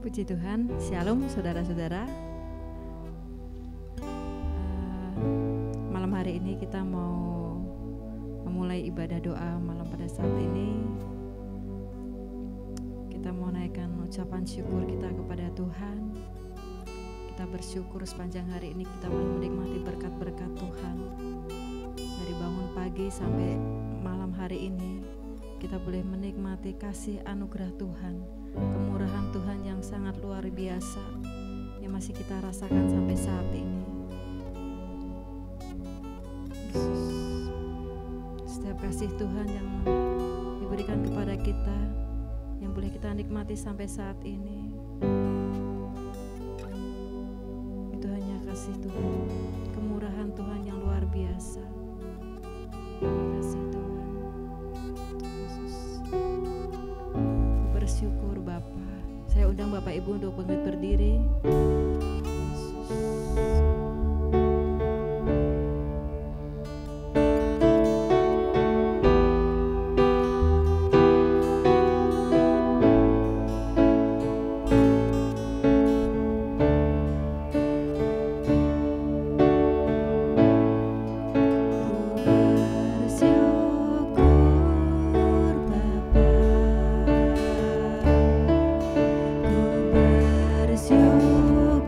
Puji Tuhan, Shalom saudara-saudara. Malam hari ini kita mau memulai ibadah doa malam pada saat ini. Kita mau naikkan ucapan syukur kita kepada Tuhan. Kita bersyukur sepanjang hari ini kita boleh menikmati berkat-berkat Tuhan. Dari bangun pagi sampai malam hari ini kita boleh menikmati kasih anugerah Tuhan, kemurahan Tuhan yang sangat luar biasa yang masih kita rasakan sampai saat ini. Setiap kasih Tuhan yang diberikan kepada kita yang boleh kita nikmati sampai saat ini, itu hanya kasih Tuhan, kemurahan Tuhan yang luar biasa. Kasih Tuhan Yesus. Bersyukur Bapa. Saya undang Bapak Ibu untuk berdiri. Bersyukur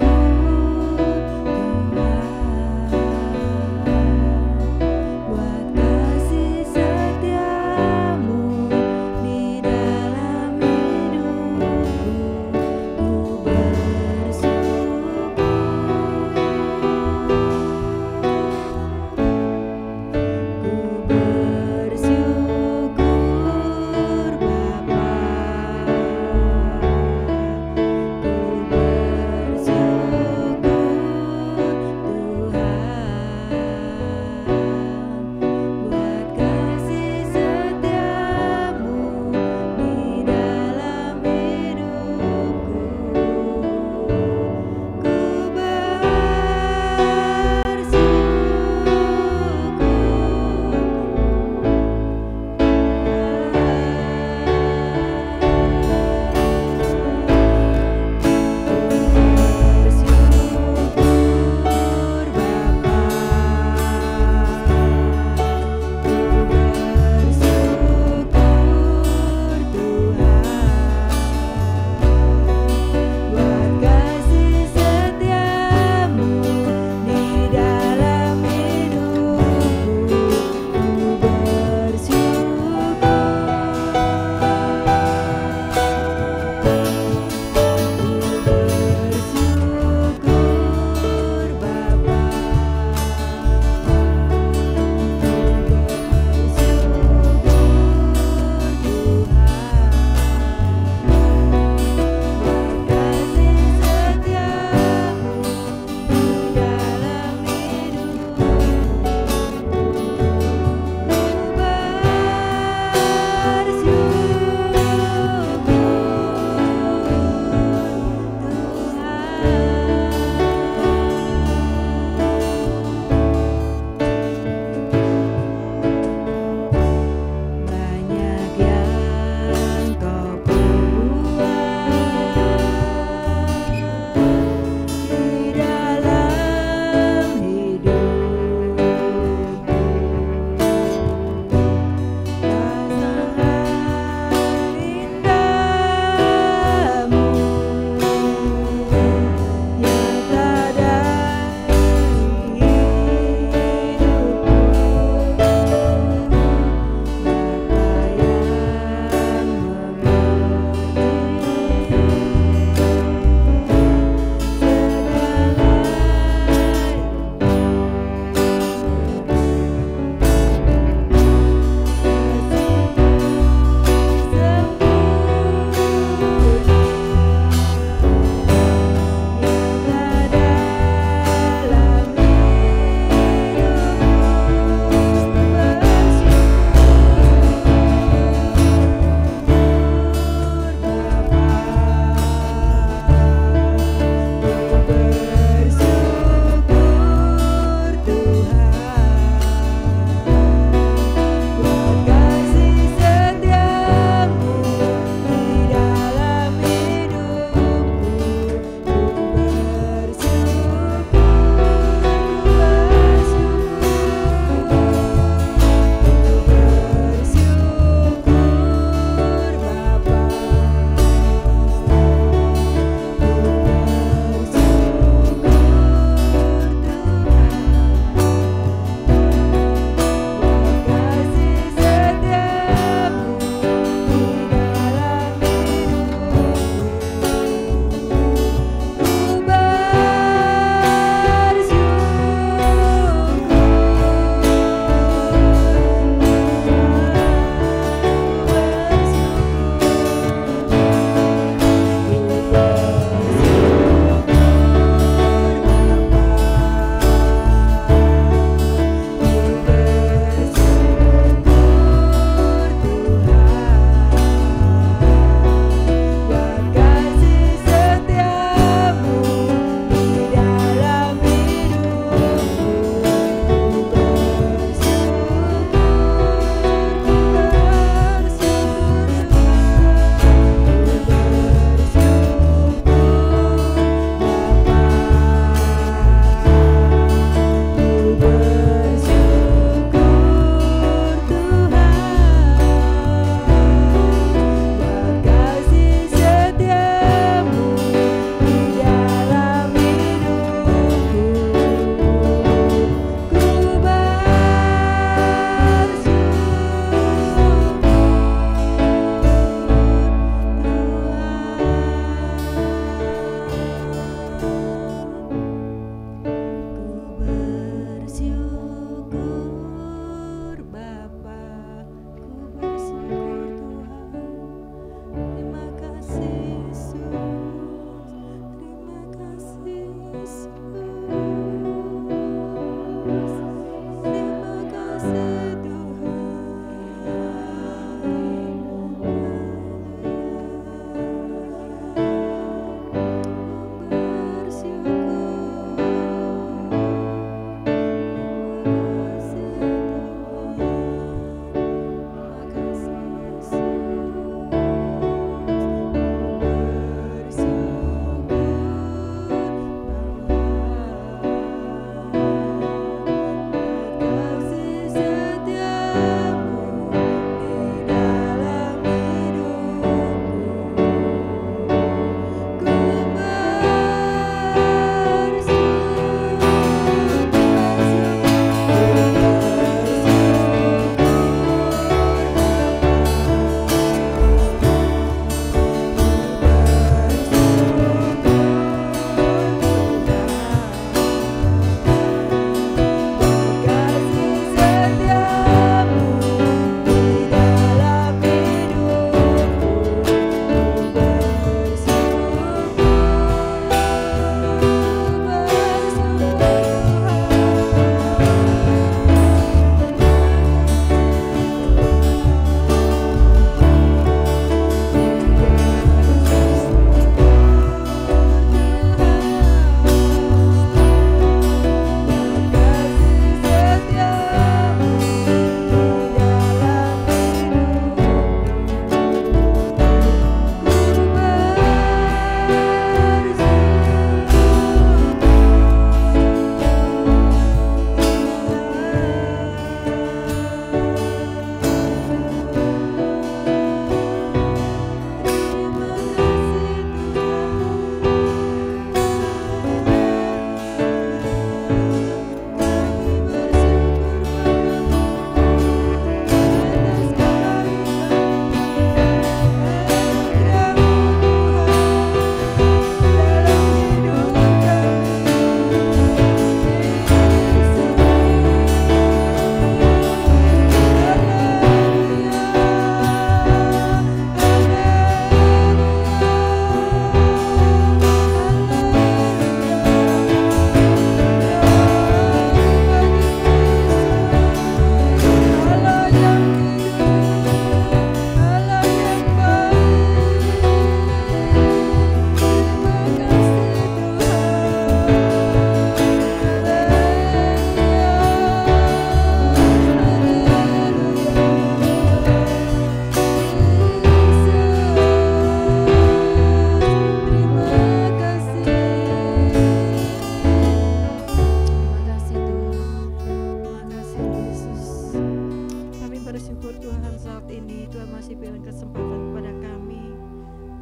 ini Tuhan masih berikan kesempatan kepada kami.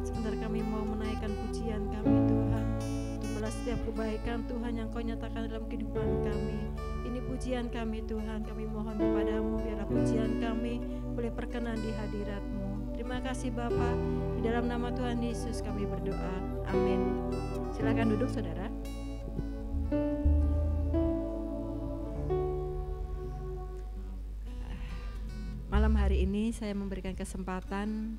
Sebentar kami mau menaikkan pujian kami Tuhan, untuk membalas setiap kebaikan Tuhan yang Kau nyatakan dalam kehidupan kami. Ini pujian kami Tuhan, kami mohon kepadamu biarlah pujian kami boleh perkenan di hadirat-Mu. Terima kasih Bapa, di dalam nama Tuhan Yesus kami berdoa, amin. Silakan duduk saudara. Malam hari ini saya memberikan kesempatan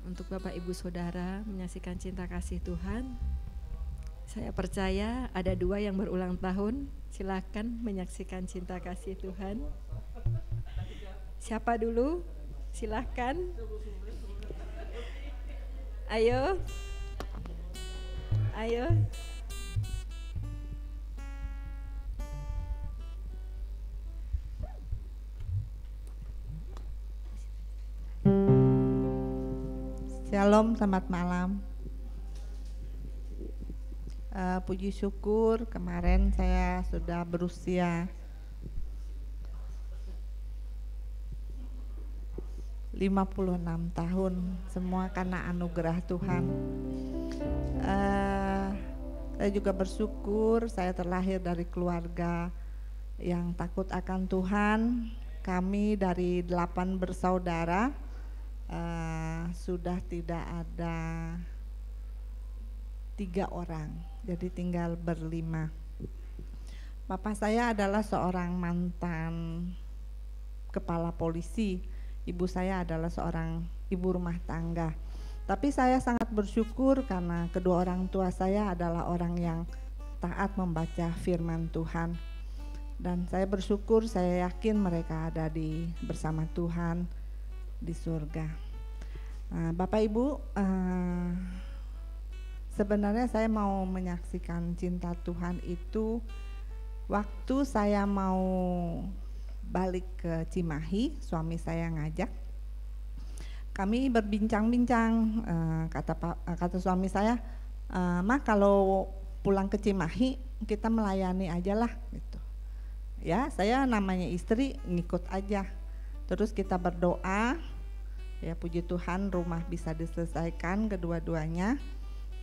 untuk Bapak Ibu Saudara menyaksikan cinta kasih Tuhan. Saya percaya ada 2 yang berulang tahun. Silakan menyaksikan cinta kasih Tuhan. Siapa dulu? Silakan. Ayo. Ayo. Shalom, selamat malam. Puji syukur kemarin saya sudah berusia 56 tahun, semua karena anugerah Tuhan. Saya juga bersyukur saya terlahir dari keluarga yang takut akan Tuhan. Kami dari 8 bersaudara sudah tidak ada 3 orang, jadi tinggal berlima. Bapak saya adalah seorang mantan kepala polisi, ibu saya adalah seorang ibu rumah tangga. Tapi saya sangat bersyukur karena kedua orang tua saya adalah orang yang taat membaca firman Tuhan. Dan saya bersyukur, saya yakin mereka ada bersama Tuhan di surga. Bapak Ibu, sebenarnya saya mau menyaksikan cinta Tuhan itu waktu saya mau balik ke Cimahi, suami saya ngajak. Kami berbincang-bincang, kata suami saya, "Mah kalau pulang ke Cimahi kita melayani aja lah," gitu. Ya, saya namanya istri ngikut aja. Terus kita berdoa, ya puji Tuhan rumah bisa diselesaikan kedua-duanya.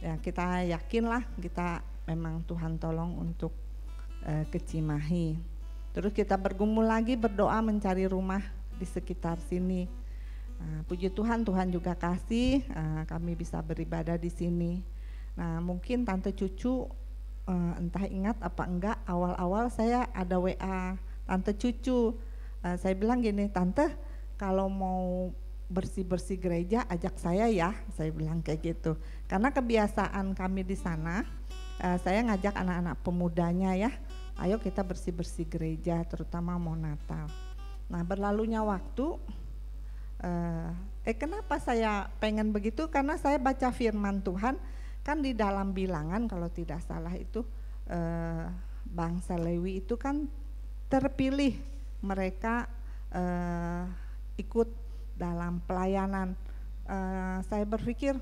Ya kita yakinlah kita memang Tuhan tolong untuk ke Cimahi. Terus kita bergumul lagi berdoa mencari rumah di sekitar sini. Puji Tuhan, Tuhan juga kasih kami bisa beribadah di sini. Nah mungkin tante cucu entah ingat apa enggak, awal-awal saya ada WA tante cucu. Saya bilang gini, "Tante, kalau mau bersih-bersih gereja ajak saya ya," saya bilang kayak gitu. Karena kebiasaan kami di sana, saya ngajak anak-anak pemudanya ya, "Ayo kita bersih-bersih gereja, terutama mau Natal." Nah berlalunya waktu, kenapa saya pengen begitu? Karena saya baca firman Tuhan, kan di dalam Bilangan kalau tidak salah itu bangsa Lewi itu kan terpilih, mereka ikut dalam pelayanan. Saya berpikir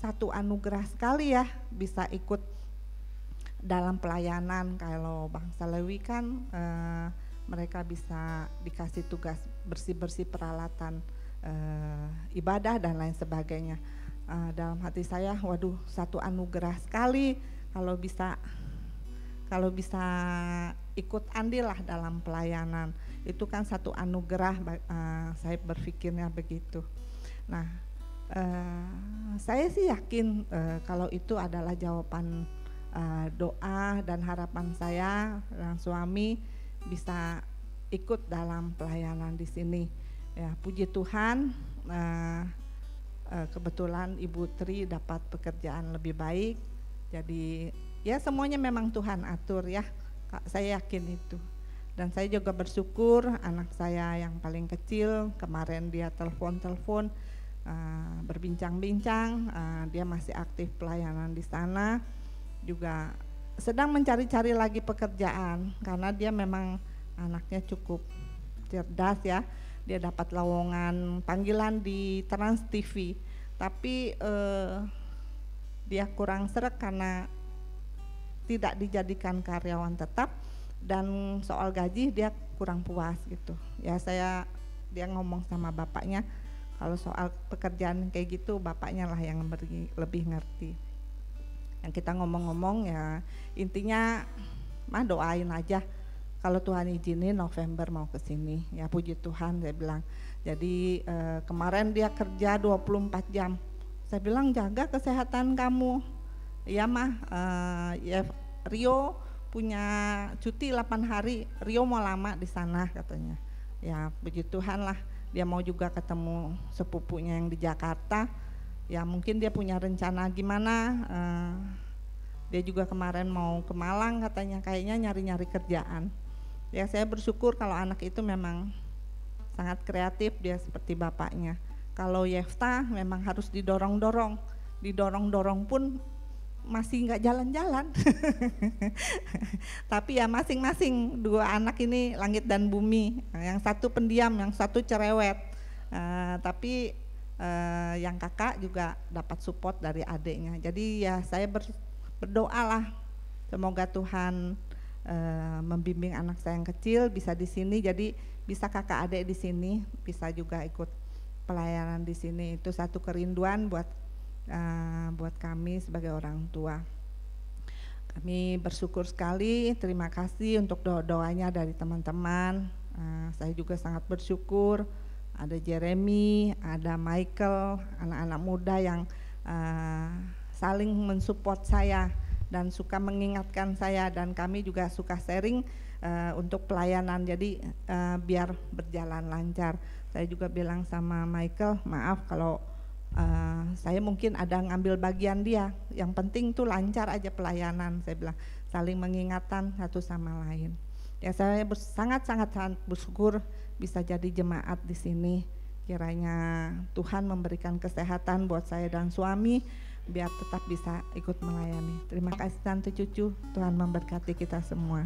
satu anugerah sekali ya bisa ikut dalam pelayanan. Kalau bangsa Lewi kan mereka bisa dikasih tugas bersih-bersih peralatan ibadah dan lain sebagainya. Dalam hati saya, waduh satu anugerah sekali kalau bisa ikut andil lah dalam pelayanan. Itu kan satu anugerah, saya berpikirnya begitu. Nah saya sih yakin kalau itu adalah jawaban doa dan harapan saya dan suami bisa ikut dalam pelayanan di sini. Ya puji Tuhan, kebetulan Ibu Tri dapat pekerjaan lebih baik. Jadi ya semuanya memang Tuhan atur ya, saya yakin itu. Dan saya juga bersyukur anak saya yang paling kecil kemarin dia telepon berbincang-bincang, dia masih aktif pelayanan di sana, juga sedang mencari-cari lagi pekerjaan karena dia memang anaknya cukup cerdas ya. Dia dapat lowongan panggilan di Trans TV, tapi dia kurang sreg karena tidak dijadikan karyawan tetap dan soal gaji dia kurang puas gitu. Ya saya dia ngomong sama bapaknya kalau soal pekerjaan kayak gitu bapaknya lah yang lebih ngerti. Yang kita ngomong-ngomong ya intinya mah doain aja kalau Tuhan izinin November mau ke sini. Ya puji Tuhan, saya bilang. Jadi kemarin dia kerja 24 jam. Saya bilang jaga kesehatan kamu. Ya mah, ya Rio punya cuti 8 hari, Rio mau lama di sana katanya. Ya puji Tuhan lah, dia mau juga ketemu sepupunya yang di Jakarta. Ya mungkin dia punya rencana gimana. Dia juga kemarin mau ke Malang katanya, kayaknya nyari-nyari kerjaan. Ya saya bersyukur kalau anak itu memang sangat kreatif, dia seperti bapaknya. Kalau Yefta memang harus didorong-dorong pun masih nggak jalan-jalan. Tapi ya masing-masing dua anak ini langit dan bumi. Yang satu pendiam, yang satu cerewet. Tapi yang kakak juga dapat support dari adiknya. Jadi ya saya berdoalah semoga Tuhan membimbing anak saya yang kecil bisa di sini, jadi bisa kakak adik di sini, bisa juga ikut pelayanan di sini. Itu satu kerinduan buat kami sebagai orang tua. Kami bersyukur sekali, terima kasih untuk doa-doanya dari teman-teman. Saya juga sangat bersyukur ada Jeremy, ada Michael, anak-anak muda yang saling mensupport saya dan suka mengingatkan saya, dan kami juga suka sharing untuk pelayanan, jadi biar berjalan lancar. Saya juga bilang sama Michael, maaf kalau saya mungkin ada ngambil bagian dia, yang penting tuh lancar aja pelayanan. Saya bilang saling mengingatkan satu sama lain. Ya saya sangat bersyukur bisa jadi jemaat di sini. Kiranya Tuhan memberikan kesehatan buat saya dan suami biar tetap bisa ikut melayani. Terima kasih Tante Cucu, Tuhan memberkati kita semua.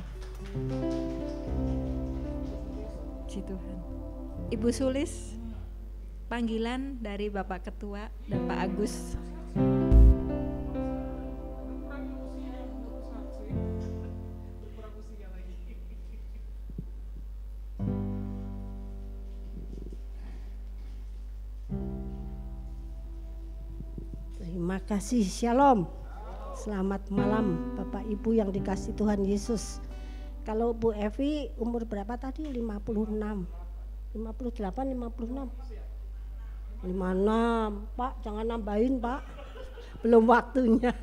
Puji Tuhan. Ibu Sulis, panggilan dari Bapak Ketua dan Pak Agus. Terima kasih, Shalom. Selamat malam Bapak Ibu yang dikasih Tuhan Yesus. Kalau Bu Evi umur berapa tadi? 56, 58, 56. 56, Pak, jangan nambahin Pak, belum waktunya.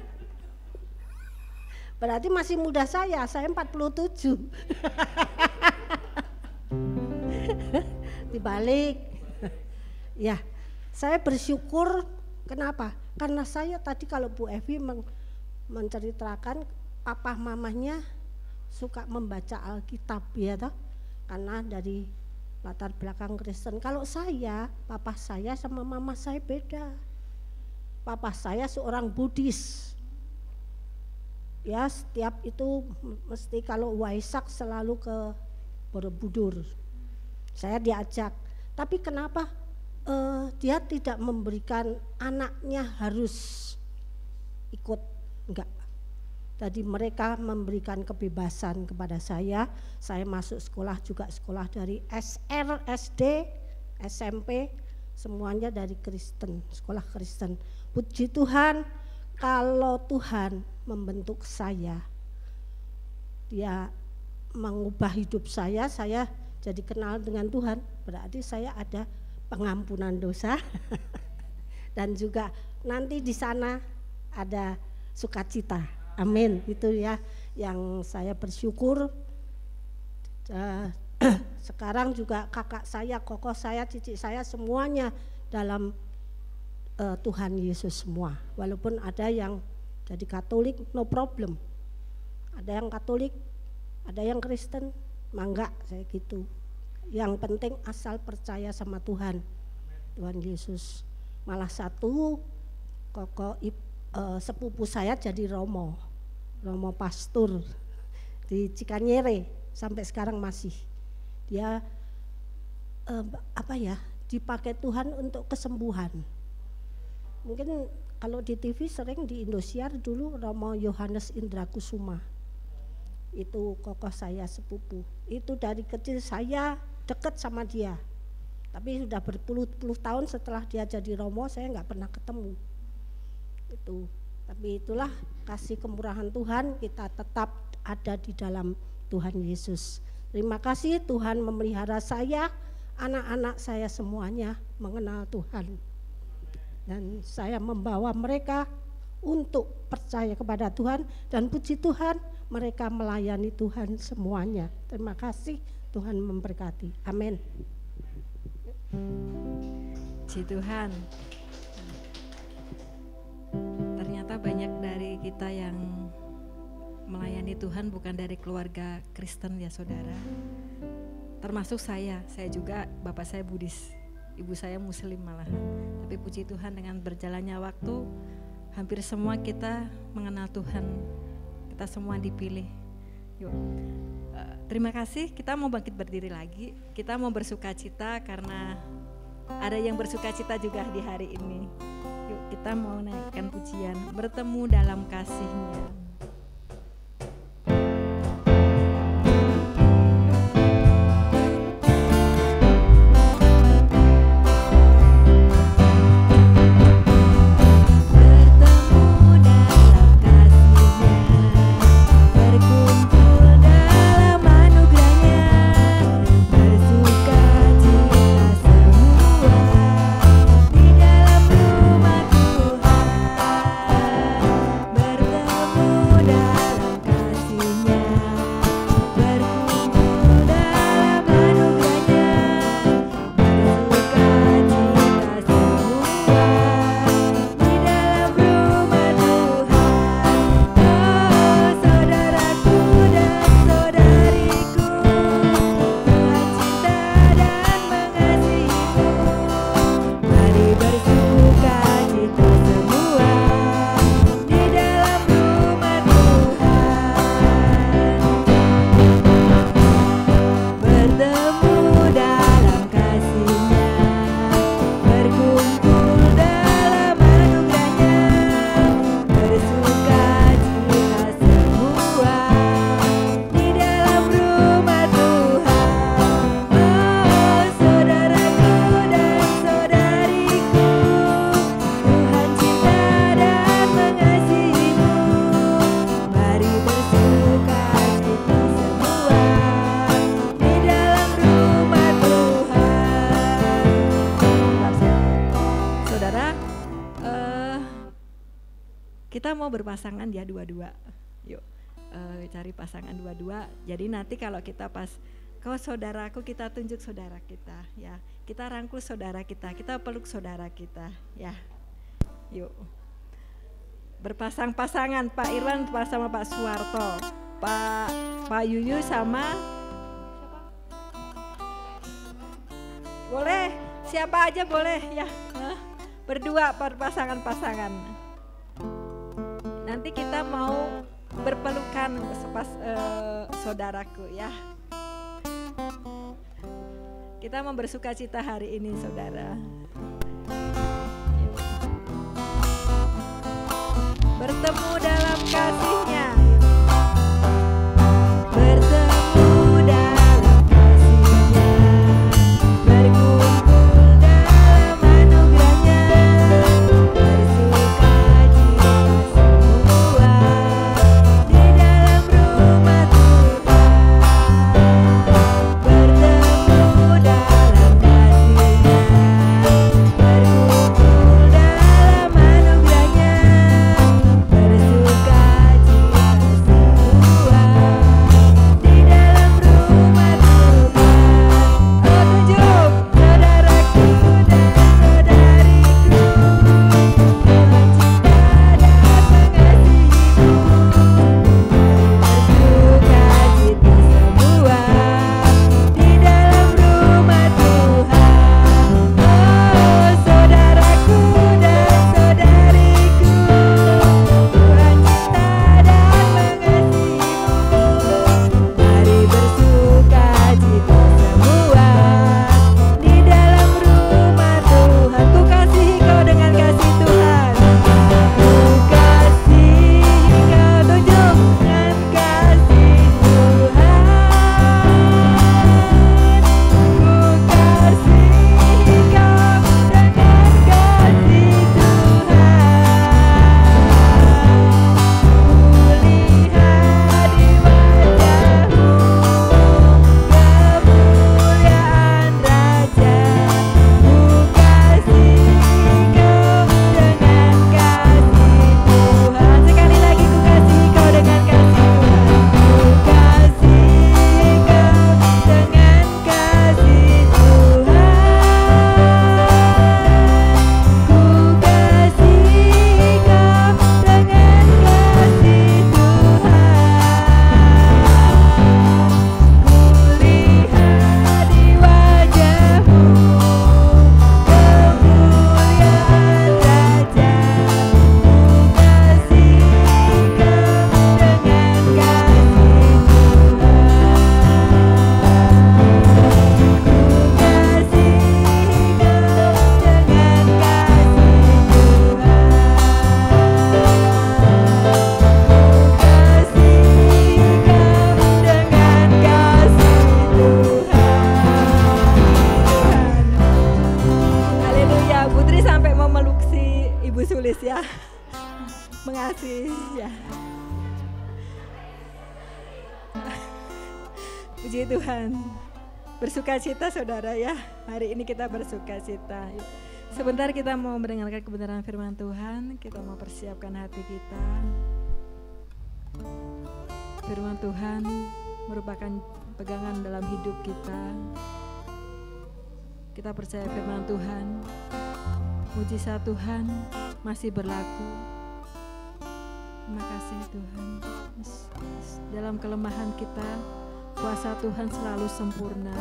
Berarti masih muda saya 47. Dibalik. Ya, saya bersyukur, kenapa? Karena saya tadi kalau Bu Evi menceritakan papa mamanya suka membaca Alkitab ya toh, karena dari latar belakang Kristen. Kalau saya, papa saya sama mama saya beda. Papa saya seorang Buddhis. Ya, setiap itu mesti kalau Waisak selalu ke Borobudur. Saya diajak. Tapi kenapa dia tidak memberikan anaknya harus ikut? Enggak. Tadi mereka memberikan kebebasan kepada saya. Saya masuk sekolah juga sekolah dari SR, SD, SMP, semuanya dari Kristen, sekolah Kristen. Puji Tuhan, kalau Tuhan membentuk saya, Dia mengubah hidup saya jadi kenal dengan Tuhan, berarti saya ada pengampunan dosa dan juga nanti di sana ada sukacita. Amin. Itu ya yang saya bersyukur. Sekarang juga kakak saya, kokoh saya, cicit saya semuanya dalam Tuhan Yesus semua. Walaupun ada yang jadi Katolik, no problem. Ada yang Katolik, ada yang Kristen, mangga saya gitu. Yang penting asal percaya sama Tuhan, Tuhan Yesus. Malah satu kokoh sepupu saya jadi Romo pastor di Cikanyere sampai sekarang masih. Dia dipakai Tuhan untuk kesembuhan. Mungkin kalau di TV sering di Indosiar dulu Romo Yohanes Indrakusuma. Itu kokoh saya sepupu. Itu dari kecil saya dekat sama dia. Tapi sudah berpuluh-puluh tahun setelah dia jadi romo, saya nggak pernah ketemu. Itu. Tapi itulah kasih kemurahan Tuhan, kita tetap ada di dalam Tuhan Yesus. Terima kasih Tuhan memelihara saya, anak-anak saya semuanya mengenal Tuhan. Dan saya membawa mereka untuk percaya kepada Tuhan, dan puji Tuhan mereka melayani Tuhan semuanya. Terima kasih, Tuhan memberkati. Amin. Puji Tuhan. Ternyata banyak dari kita yang melayani Tuhan bukan dari keluarga Kristen ya saudara. Termasuk saya juga, bapak saya Buddhis, ibu saya Muslim malahan. Tapi puji Tuhan dengan berjalannya waktu, hampir semua kita mengenal Tuhan. Kita semua dipilih. Yuk. Terima kasih, kita mau bangkit berdiri lagi. Kita mau bersukacita karena ada yang bersukacita juga di hari ini. Yuk kita mau naikkan pujian, bertemu dalam kasih-Nya. Kita mau berpasangan ya dua-dua. Yuk cari pasangan dua-dua. Jadi nanti kalau kita pas kau saudaraku, kita tunjuk saudara kita ya. Kita rangkul saudara kita peluk saudara kita ya. Yuk. Berpasang-pasangan Pak Irwan sama Pak Suwarto. Pak Yuyu sama boleh, siapa aja boleh ya. Berdua berpasangan-pasangan. Nanti kita mau berpelukan sepas saudaraku ya. Kita mau bersukacita hari ini saudara. Yuk. Bertemu dalam kasih-Nya. Bersuka tertulis ya. Mengasihi ya. Puji Tuhan. Bersukacita saudara ya. Hari ini kita bersukacita. Sebentar kita mau mendengarkan kebenaran firman Tuhan. Kita mau persiapkan hati kita. Firman Tuhan merupakan pegangan dalam hidup kita. Kita percaya firman Tuhan, mujizat Tuhan masih berlaku. Terima kasih Tuhan. Dalam kelemahan kita, kuasa Tuhan selalu sempurna.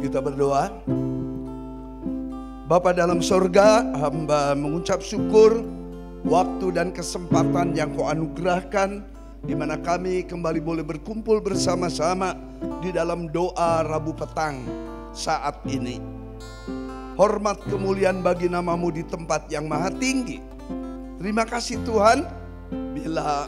Kita berdoa. Bapa dalam sorga, hamba mengucap syukur waktu dan kesempatan yang Kau anugerahkan, di mana kami kembali boleh berkumpul bersama-sama di dalam doa Rabu petang saat ini. hormat kemuliaan bagi namamu di tempat yang maha tinggi. Terima kasih Tuhan, bila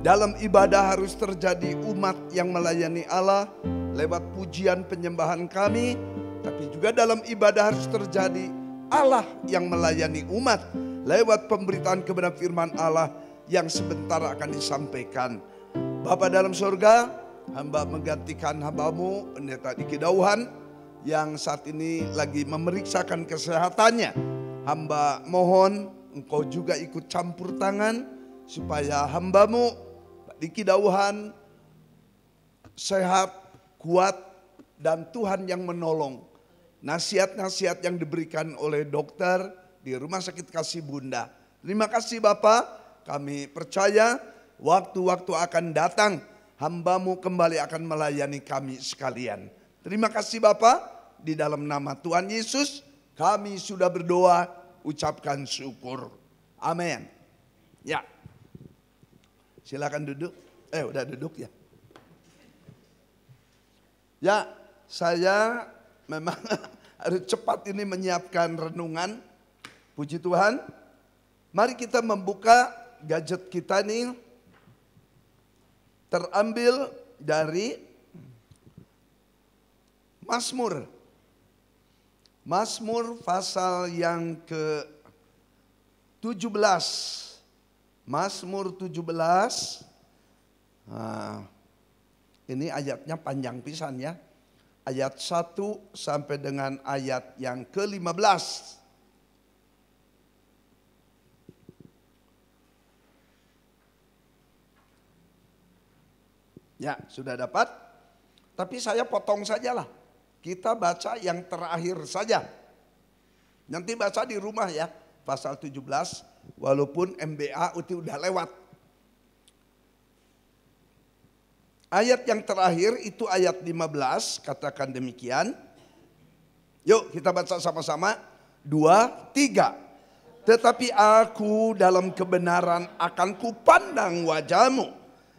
dalam ibadah harus terjadi umat yang melayani Allah lewat pujian penyembahan kami, tapi juga dalam ibadah harus terjadi Allah yang melayani umat lewat pemberitaan kebenaran firman Allah yang sebentar akan disampaikan. Bapa dalam surga, hamba menggantikan hambamu Pendeta Diki Dauhan yang saat ini lagi memeriksakan kesehatannya. Hamba mohon engkau juga ikut campur tangan supaya hambamu Diki Dauhan sehat, kuat, dan Tuhan yang menolong. Nasihat-nasihat yang diberikan oleh dokter di Rumah Sakit Kasih Bunda. Terima kasih Bapak, kami percaya waktu-waktu akan datang hambamu kembali akan melayani kami sekalian. Terima kasih Bapak, di dalam nama Tuhan Yesus kami sudah berdoa, ucapkan syukur. Amin. Ya, silakan duduk. Udah duduk ya. Ya, saya memang harus cepat ini menyiapkan renungan. Puji Tuhan. Mari kita membuka gadget kita nih. Terambil dari Mazmur. Mazmur pasal yang ke-17. Mazmur 17. Nah, ini ayatnya panjang pisan ya. Ayat 1 sampai dengan ayat yang ke-15. Ya, sudah dapat. Tapi saya potong sajalah. Kita baca yang terakhir saja. Nanti baca di rumah ya, pasal 17. Walaupun MBA itu udah lewat. Ayat yang terakhir itu ayat 15, katakan demikian. Yuk kita baca sama-sama. 2, 3. Tetapi aku dalam kebenaran akan kupandang wajahmu.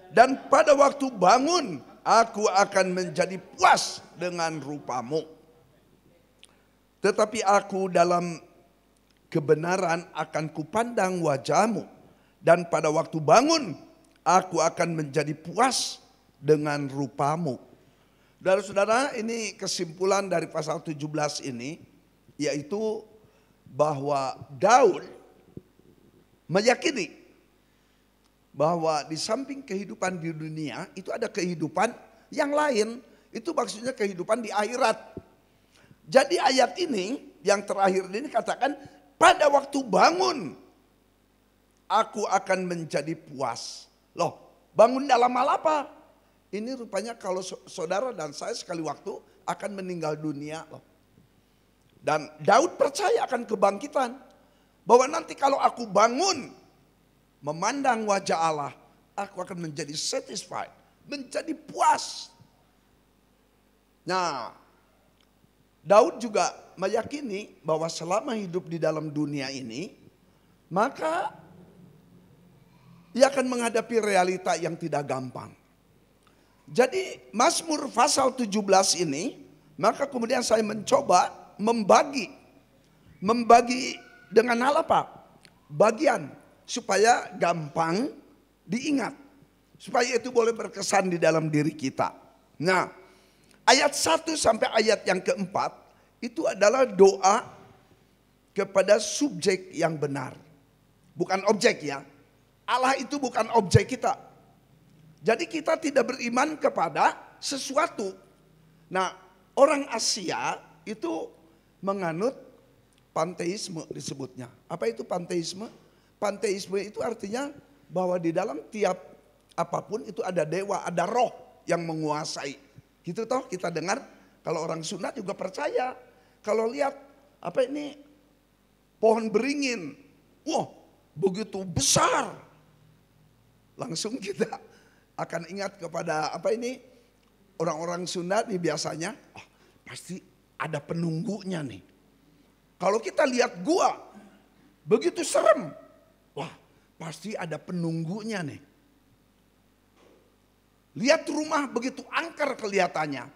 Dan pada waktu bangun aku akan menjadi puas dengan rupamu. Tetapi aku dalam kebenaran akan kupandang wajahmu. Dan pada waktu bangun aku akan menjadi puas dengan rupamu. Saudara-saudara, ini kesimpulan dari pasal 17 ini, yaitu bahwa Daud meyakini bahwa di samping kehidupan di dunia itu ada kehidupan yang lain. Itu maksudnya kehidupan di akhirat. Jadi ayat ini yang terakhir ini katakan pada waktu bangun aku akan menjadi puas. Loh, bangun dalam hal apa? Ini rupanya kalau saudara dan saya sekali waktu akan meninggal dunia loh. Dan Daud percaya akan kebangkitan. Bahwa nanti kalau aku bangun memandang wajah Allah, aku akan menjadi satisfied, menjadi puas. Nah, Daud juga meyakini bahwa selama hidup di dalam dunia ini, maka ia akan menghadapi realita yang tidak gampang. Jadi Mazmur pasal 17 ini, maka kemudian saya mencoba membagi dengan hal apa? Bagian supaya gampang diingat. Supaya itu boleh berkesan di dalam diri kita. Nah, ayat 1 sampai ayat yang keempat itu adalah doa kepada subjek yang benar. Bukan objek ya. Allah itu bukan objek kita. Jadi kita tidak beriman kepada sesuatu. Nah, orang Asia itu menganut panteisme disebutnya. Apa itu panteisme? Panteisme itu artinya bahwa di dalam tiap apapun itu ada dewa, ada roh yang menguasai. Gitu toh kita dengar, kalau orang Sunda juga percaya. Kalau lihat apa ini pohon beringin, wah begitu besar. Langsung kita akan ingat kepada apa ini orang-orang Sunda nih biasanya, pasti ada penunggunya nih. Kalau kita lihat gua begitu serem, wah pasti ada penunggunya nih. Lihat rumah begitu angker kelihatannya,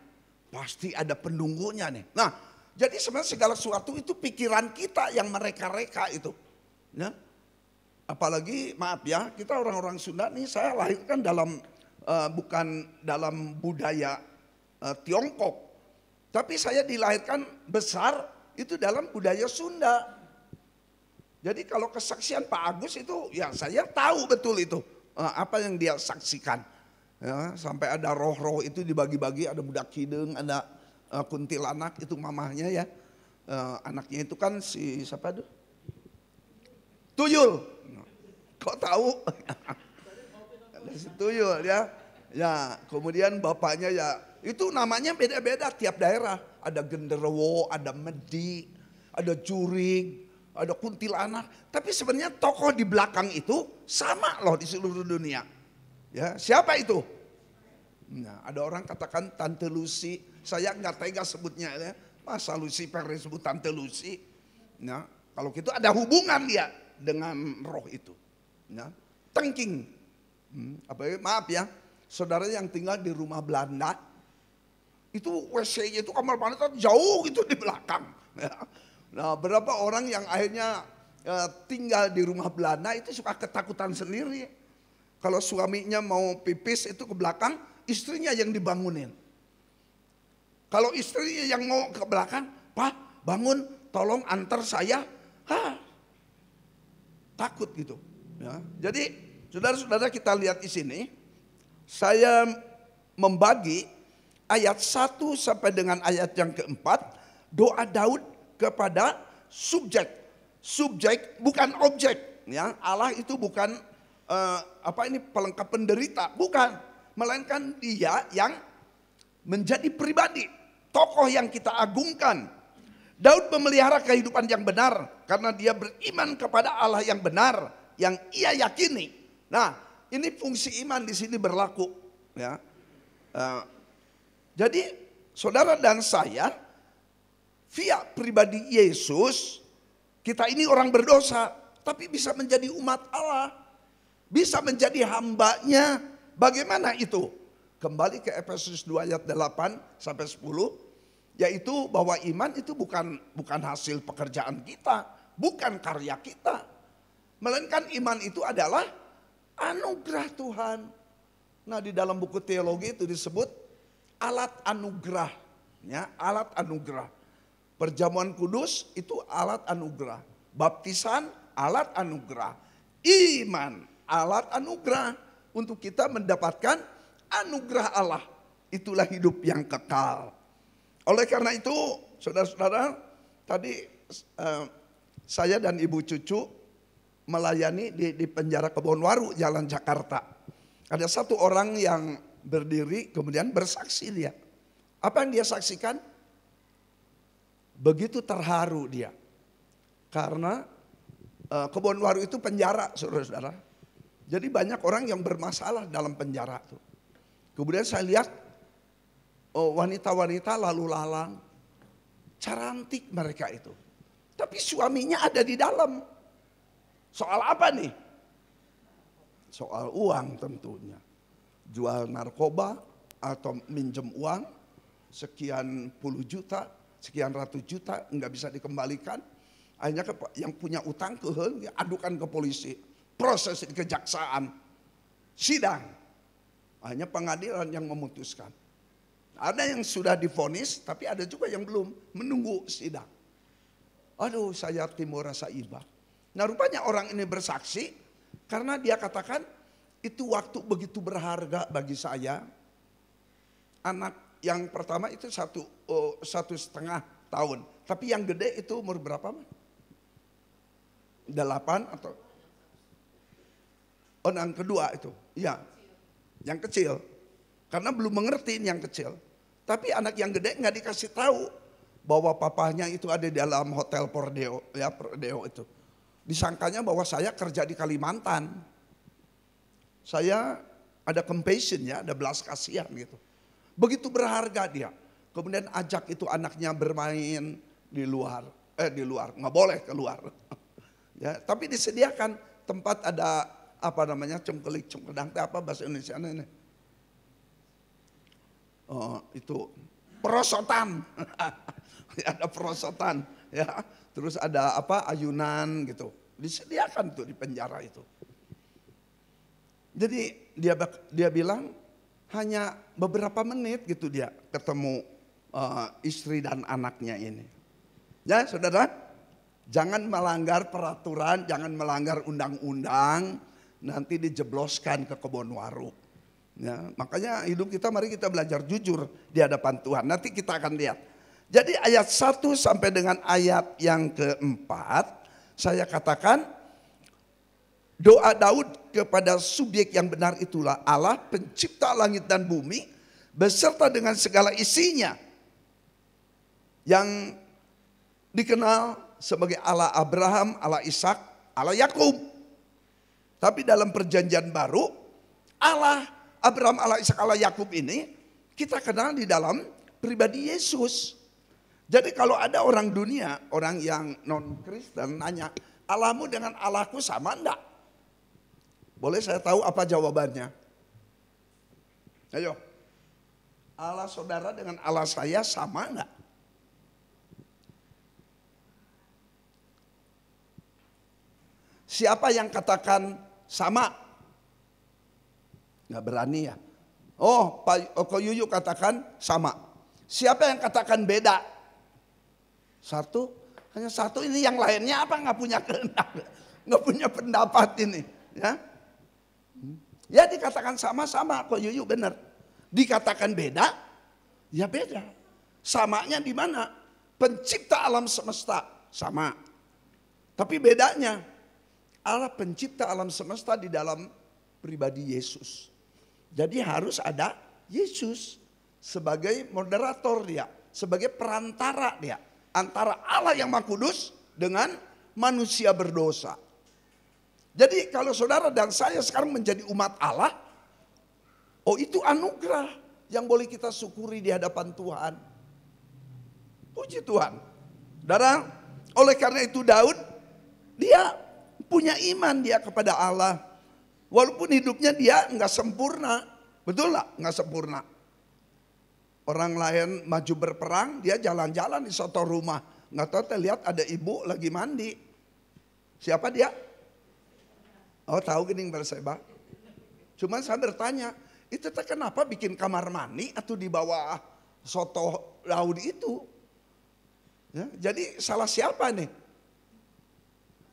pasti ada penunggunya nih. Nah, Jadi sebenarnya segala sesuatu itu pikiran kita yang mereka-reka itu. Ya. Apalagi maaf ya, kita orang-orang Sunda nih, saya lahirkan dalam bukan dalam budaya Tiongkok. Tapi saya dilahirkan besar itu dalam budaya Sunda. Jadi kalau kesaksian Pak Agus itu ya saya tahu betul itu apa yang dia saksikan. Ya, sampai ada roh-roh itu dibagi-bagi, ada budak hidung, ada kuntilanak itu mamahnya ya. Anaknya itu kan si siapa tuh? Tuyul. Kok tahu? Ada si Tuyul ya. Ya, kemudian bapaknya ya itu namanya beda-beda tiap daerah. Ada genderuwo, ada medi, ada juring, ada kuntilanak. Tapi sebenarnya tokoh di belakang itu sama loh di seluruh dunia. Ya, siapa itu? Nah, ada orang katakan Tante Lucy. Saya nggak tega sebutnya ya. Masa Lucifer disebut Tante Lucy? Nah, kalau gitu ada hubungan dia dengan roh itu. Nah, tengking. Maaf ya, saudara yang tinggal di rumah Belanda, itu WC-nya itu kamar mandi jauh gitu di belakang. Ya. Nah, berapa orang yang akhirnya tinggal di rumah Belanda itu suka ketakutan sendiri. Kalau suaminya mau pipis itu ke belakang, istrinya yang dibangunin. Kalau istrinya yang mau ke belakang, Pak bangun tolong antar saya. Takut gitu. Ya. Jadi saudara-saudara kita lihat di sini, saya membagi ayat 1 sampai dengan ayat yang keempat, doa Daud kepada subjek. Subjek bukan objek. Ya. Allah itu bukan pelengkap penderita, bukan. Melainkan dia yang menjadi pribadi, tokoh yang kita agungkan. Daud memelihara kehidupan yang benar karena dia beriman kepada Allah yang benar, yang ia yakini. Nah, ini fungsi iman di sini berlaku. Ya. Jadi saudara dan saya, via pribadi Yesus, kita ini orang berdosa, tapi bisa menjadi umat Allah, bisa menjadi hambanya. Bagaimana itu? Kembali ke Efesus 2 ayat 8 sampai 10, yaitu bahwa iman itu bukan hasil pekerjaan kita, bukan karya kita. Melainkan iman itu adalah anugerah Tuhan. Nah, di dalam buku teologi itu disebut alat anugerah, ya, alat anugerah. Perjamuan kudus itu alat anugerah. Baptisan alat anugerah. Iman alat anugerah untuk kita mendapatkan anugerah Allah. Itulah hidup yang kekal. Oleh karena itu, saudara-saudara, tadi saya dan ibu cucu melayani di penjara Kebonwaru, Jalan Jakarta. Ada satu orang yang berdiri kemudian bersaksi dia. Apa yang dia saksikan? Begitu terharu dia. Karena Kebonwaru itu penjara, saudara-saudara. Jadi banyak orang yang bermasalah dalam penjara itu. Kemudian saya lihat wanita-wanita lalu lalang, cantik mereka itu. Tapi suaminya ada di dalam. Soal apa nih? Soal uang tentunya. Jual narkoba atau minjem uang sekian puluh juta, sekian ratus juta nggak bisa dikembalikan. Akhirnya yang punya utang adukan ke polisi. Proses di kejaksaan, sidang. Hanya pengadilan yang memutuskan. Ada yang sudah divonis, tapi ada juga yang belum, menunggu sidang. Aduh, saya timbul rasa iba. Nah, rupanya orang ini bersaksi karena dia katakan itu waktu begitu berharga bagi saya. Anak yang pertama itu 1,5 tahun, tapi yang gede itu umur berapa? 8 atau? Oh, yang kedua itu, iya, yang kecil. Karena belum mengerti yang kecil. Tapi anak yang gede nggak dikasih tahu bahwa papahnya itu ada di dalam hotel Pordeo, ya Pordeo itu. Disangkanya bahwa saya kerja di Kalimantan. Saya ada compassion ya, ada belas kasihan gitu. Begitu berharga dia. Kemudian ajak itu anaknya bermain di luar, nggak boleh keluar. Ya, tapi disediakan tempat ada cengkelik, cengkedang, apa bahasa Indonesia ini? Oh, itu perosotan. Ada perosotan, ya. Terus ada apa? Ayunan gitu. Disediakan tuh di penjara itu. Jadi dia bilang hanya beberapa menit gitu dia ketemu istri dan anaknya ini. Ya saudara, jangan melanggar peraturan, jangan melanggar undang-undang, nanti dijebloskan ke kebun waru. Ya, makanya hidup kita, mari kita belajar jujur di hadapan Tuhan. Nanti kita akan lihat. Jadi ayat 1 sampai dengan ayat yang keempat, saya katakan doa Daud kepada subjek yang benar itulah Allah pencipta langit dan bumi beserta dengan segala isinya, yang dikenal sebagai Allah Abraham, Allah Ishak, Allah Yakub. Tapi dalam perjanjian baru, Allah Abraham, Allah Ishak, Allah Yakub ini kita kenal di dalam pribadi Yesus. Jadi kalau ada orang dunia, orang yang non-Kristen nanya, Allahmu dengan Allahku sama enggak? Boleh saya tahu apa jawabannya? Ayo, Allah saudara dengan Allah saya sama enggak? Siapa yang katakan sama? Nggak berani ya. Oh, Pak Yuyu katakan sama. Siapa yang katakan beda? Satu, hanya satu. Ini yang lainnya apa? Nggak punya kehendak, nggak punya pendapat ini. Ya dikatakan sama-sama. Kok Yuyu benar. Dikatakan beda, ya beda. Samanya di mana? Pencipta alam semesta sama. Tapi bedanya, Allah pencipta alam semesta di dalam pribadi Yesus. Jadi harus ada Yesus sebagai moderator dia, sebagai perantara dia antara Allah yang Maha Kudus dengan manusia berdosa. Jadi kalau saudara dan saya sekarang menjadi umat Allah, oh itu anugerah yang boleh kita syukuri di hadapan Tuhan. Puji Tuhan. Saudara, oleh karena itu Daud, dia punya iman dia kepada Allah. Walaupun hidupnya dia nggak sempurna. Betul nggak? Nggak sempurna. Orang lain maju berperang, dia jalan-jalan di suatu rumah. Nggak tahu, terlihat ada ibu lagi mandi. Siapa dia? Oh tahu gini Berseba. Cuman saya bertanya, itu kenapa bikin kamar mandi atau di bawah soto Daud itu? Ya, jadi salah siapa nih?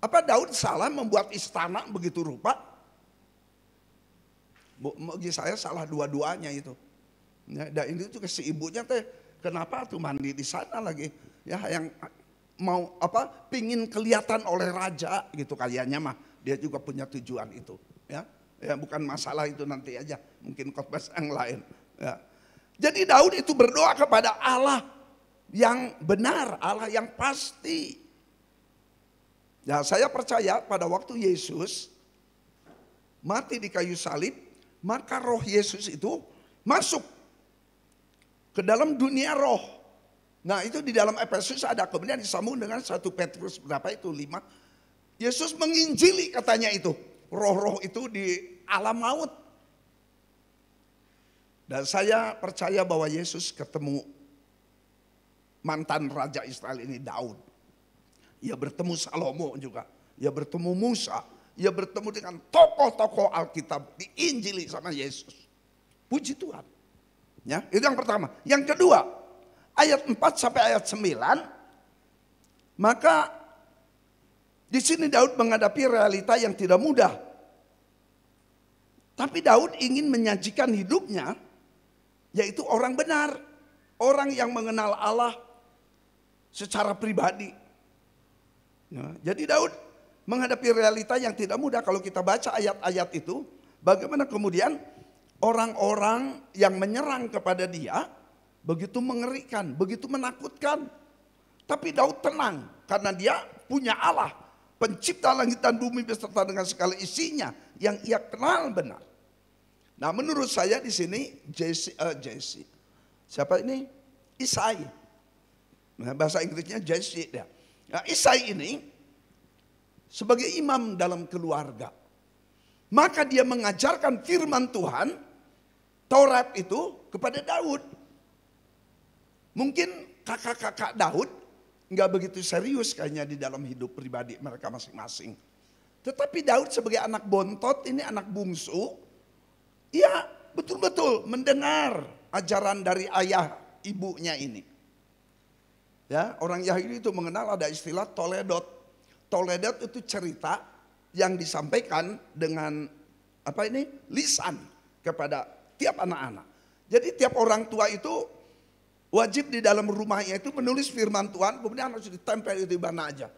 Apa Daud salah membuat istana begitu rupa? Bagi saya salah dua-duanya itu. Ya, dan ini juga si ibunya teh kenapa tuh mandi di sana lagi? Ya yang mau apa? Pingin kelihatan oleh raja gitu kayaknya mah. Dia juga punya tujuan itu. Ya, ya bukan masalah itu nanti aja. Mungkin khotbah yang lain. Ya. Jadi Daud itu berdoa kepada Allah yang benar, Allah yang pasti. Ya, saya percaya pada waktu Yesus mati di kayu salib, maka roh Yesus itu masuk ke dalam dunia roh. Nah itu di dalam Efesus ada, kemudian disambung dengan 1 Petrus berapa itu 5. Yesus menginjili katanya itu. Roh-roh itu di alam maut. Dan saya percaya bahwa Yesus ketemu mantan Raja Israel ini Daud. Ia bertemu Salomo juga. Ia bertemu Musa. Ia bertemu dengan tokoh-tokoh Alkitab. Diinjili sama Yesus. Puji Tuhan. Ya, itu yang pertama. Yang kedua, ayat 4 sampai ayat 9. Maka di sini Daud menghadapi realita yang tidak mudah. Tapi Daud ingin menyajikan hidupnya, yaitu orang benar. Orang yang mengenal Allah secara pribadi. Ya, jadi Daud menghadapi realita yang tidak mudah. Kalau kita baca ayat-ayat itu, bagaimana kemudian orang-orang yang menyerang kepada dia begitu mengerikan, begitu menakutkan. Tapi Daud tenang karena dia punya Allah, pencipta langit dan bumi beserta dengan segala isinya yang ia kenal benar. Nah, menurut saya di sini Jesse. Siapa ini? Isai. Nah, bahasa Inggrisnya Jesse dia. Nah, Isai ini sebagai imam dalam keluarga. Maka dia mengajarkan firman Tuhan, Taurat itu kepada Daud. Mungkin kakak-kakak Daud nggak begitu serius kayaknya di dalam hidup pribadi mereka masing-masing. Tetapi Daud sebagai anak bontot, ini anak bungsu, ya betul-betul mendengar ajaran dari ayah ibunya ini. Ya, orang Yahudi itu mengenal ada istilah toledot. Toledot itu cerita yang disampaikan dengan lisan kepada tiap anak-anak. Jadi tiap orang tua itu wajib di dalam rumahnya itu menulis firman Tuhan, kemudian harus ditempel di mana aja.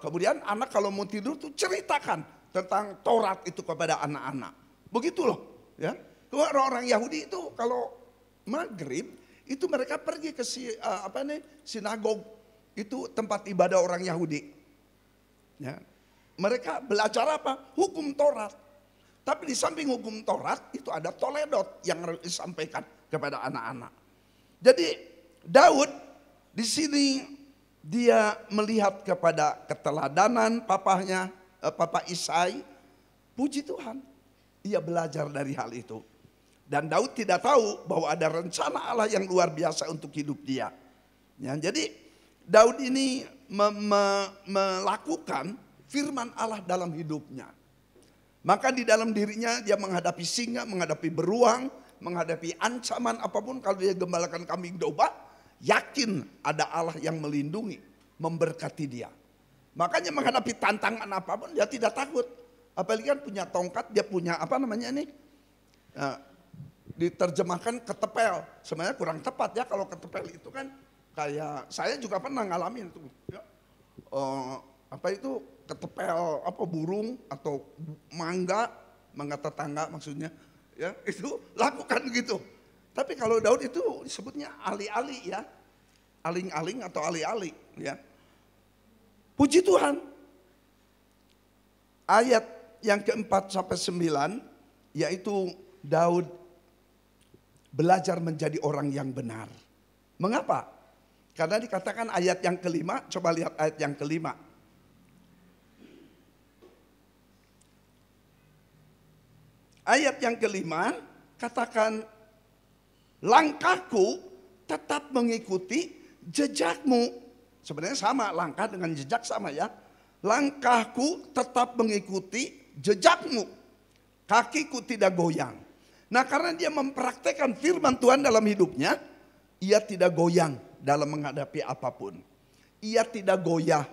Kemudian anak kalau mau tidur tuh ceritakan tentang Taurat itu kepada anak-anak. Begitu loh, ya. Orang-orang Yahudi itu kalau maghrib itu mereka pergi ke sinagog, itu tempat ibadah orang Yahudi. Ya. Mereka belajar apa? Hukum Taurat. Tapi di samping hukum Taurat itu ada toledot yang harus disampaikan kepada anak-anak. Jadi Daud di sini dia melihat kepada keteladanan papahnya, Papa Isai. Puji Tuhan, ia belajar dari hal itu. Dan Daud tidak tahu bahwa ada rencana Allah yang luar biasa untuk hidup dia. Ya, jadi Daud ini melakukan firman Allah dalam hidupnya. Maka di dalam dirinya dia menghadapi singa, menghadapi beruang, menghadapi ancaman apapun. Kalau dia gembalakan kambing domba, yakin ada Allah yang melindungi, memberkati dia. Makanya menghadapi tantangan apapun dia tidak takut. Apalagi kan punya tongkat, dia punya diterjemahkan ketepel. Sebenarnya kurang tepat ya, kalau ketepel itu kan kayak saya juga pernah ngalamin itu. Ya. Ketepel burung atau mangga tetangga maksudnya. Ya, itu lakukan gitu. Tapi kalau Daud itu disebutnya ali-ali ya. Aling-aling atau ali-ali ya. Puji Tuhan. Ayat yang keempat sampai 9 yaitu Daud belajar menjadi orang yang benar. Mengapa? Karena dikatakan ayat yang kelima, coba lihat ayat yang kelima. Ayat yang kelima katakan, langkahku tetap mengikuti jejakmu. Sebenarnya sama, langkah dengan jejak sama ya. Langkahku tetap mengikuti jejakmu. Kakiku tidak goyang. Nah, karena dia mempraktekkan firman Tuhan dalam hidupnya, ia tidak goyang dalam menghadapi apapun. Ia tidak goyah.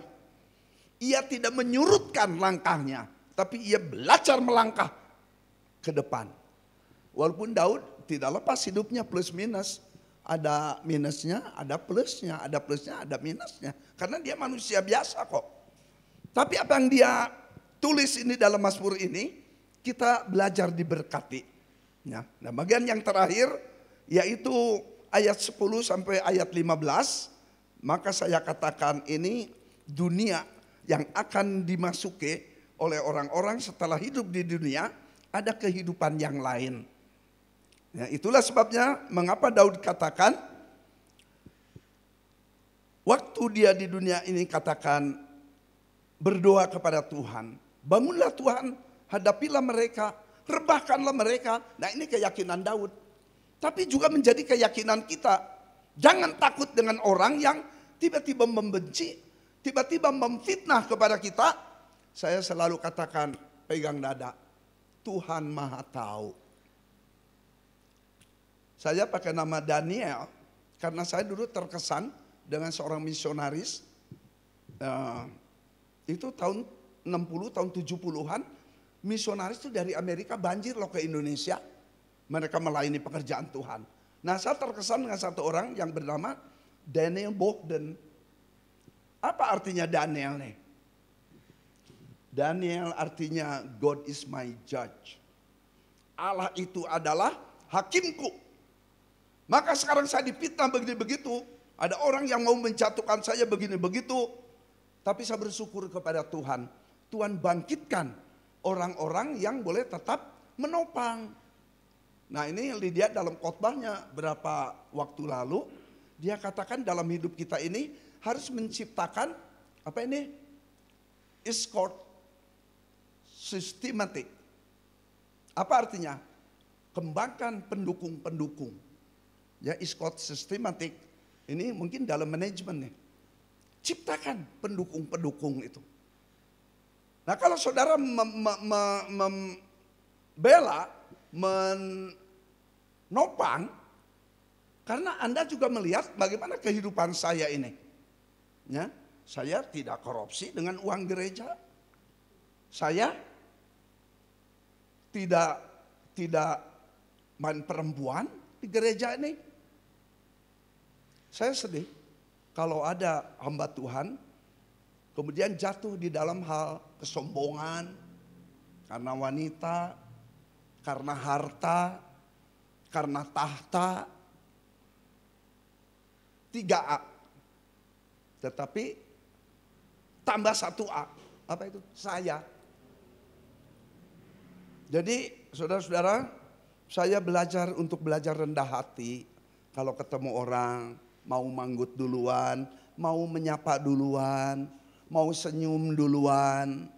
Ia tidak menyurutkan langkahnya, tapi ia belajar melangkah ke depan. Walaupun Daud tidak lepas hidupnya plus minus. Ada minusnya, ada plusnya, ada plusnya, ada minusnya. Karena dia manusia biasa kok. Tapi apa yang dia tulis ini dalam Mazmur ini, kita belajar diberkati. Nah, bagian yang terakhir yaitu ayat 10 sampai ayat 15. Maka saya katakan ini dunia yang akan dimasuki oleh orang-orang setelah hidup di dunia, ada kehidupan yang lain. Ya, itulah sebabnya mengapa Daud katakan, waktu dia di dunia ini katakan berdoa kepada Tuhan. Bangunlah Tuhan, hadapilah mereka, rebahkanlah mereka. Nah, ini keyakinan Daud. Tapi juga menjadi keyakinan kita. Jangan takut dengan orang yang tiba-tiba membenci, tiba-tiba memfitnah kepada kita. Saya selalu katakan, pegang dada. Tuhan Maha Tahu. Saya pakai nama Daniel karena saya dulu terkesan dengan seorang misionaris. Itu tahun 60, tahun 70-an. Misionaris itu dari Amerika banjir loh ke Indonesia. Mereka melayani pekerjaan Tuhan. Nah, saya terkesan dengan satu orang yang bernama Daniel Bogden. Apa artinya Daniel nih? Daniel artinya God is my judge. Allah itu adalah hakimku. Maka sekarang saya difitnah begini-begitu. Ada orang yang mau menjatuhkan saya begini-begitu. Tapi saya bersyukur kepada Tuhan. Tuhan bangkitkan orang-orang yang boleh tetap menopang. Nah, ini yang dilihat dalam khotbahnya berapa waktu lalu. Dia katakan dalam hidup kita ini harus menciptakan escort systematic. Apa artinya? Kembangkan pendukung-pendukung. Ya, escort systematic. Ini mungkin dalam manajemen nih. Ciptakan pendukung-pendukung itu. Nah kalau saudara membela, menopang, karena Anda juga melihat bagaimana kehidupan saya ini. Ya, saya tidak korupsi dengan uang gereja. Saya tidak main perempuan di gereja ini. Saya sedih kalau ada hamba Tuhan kemudian jatuh di dalam hal kesombongan karena wanita, karena harta, karena tahta. 3A. Tetapi tambah 1A. Apa itu? Saya. Jadi saudara-saudara, saya belajar untuk belajar rendah hati. Kalau ketemu orang, mau manggut duluan, mau menyapa duluan, mau senyum duluan.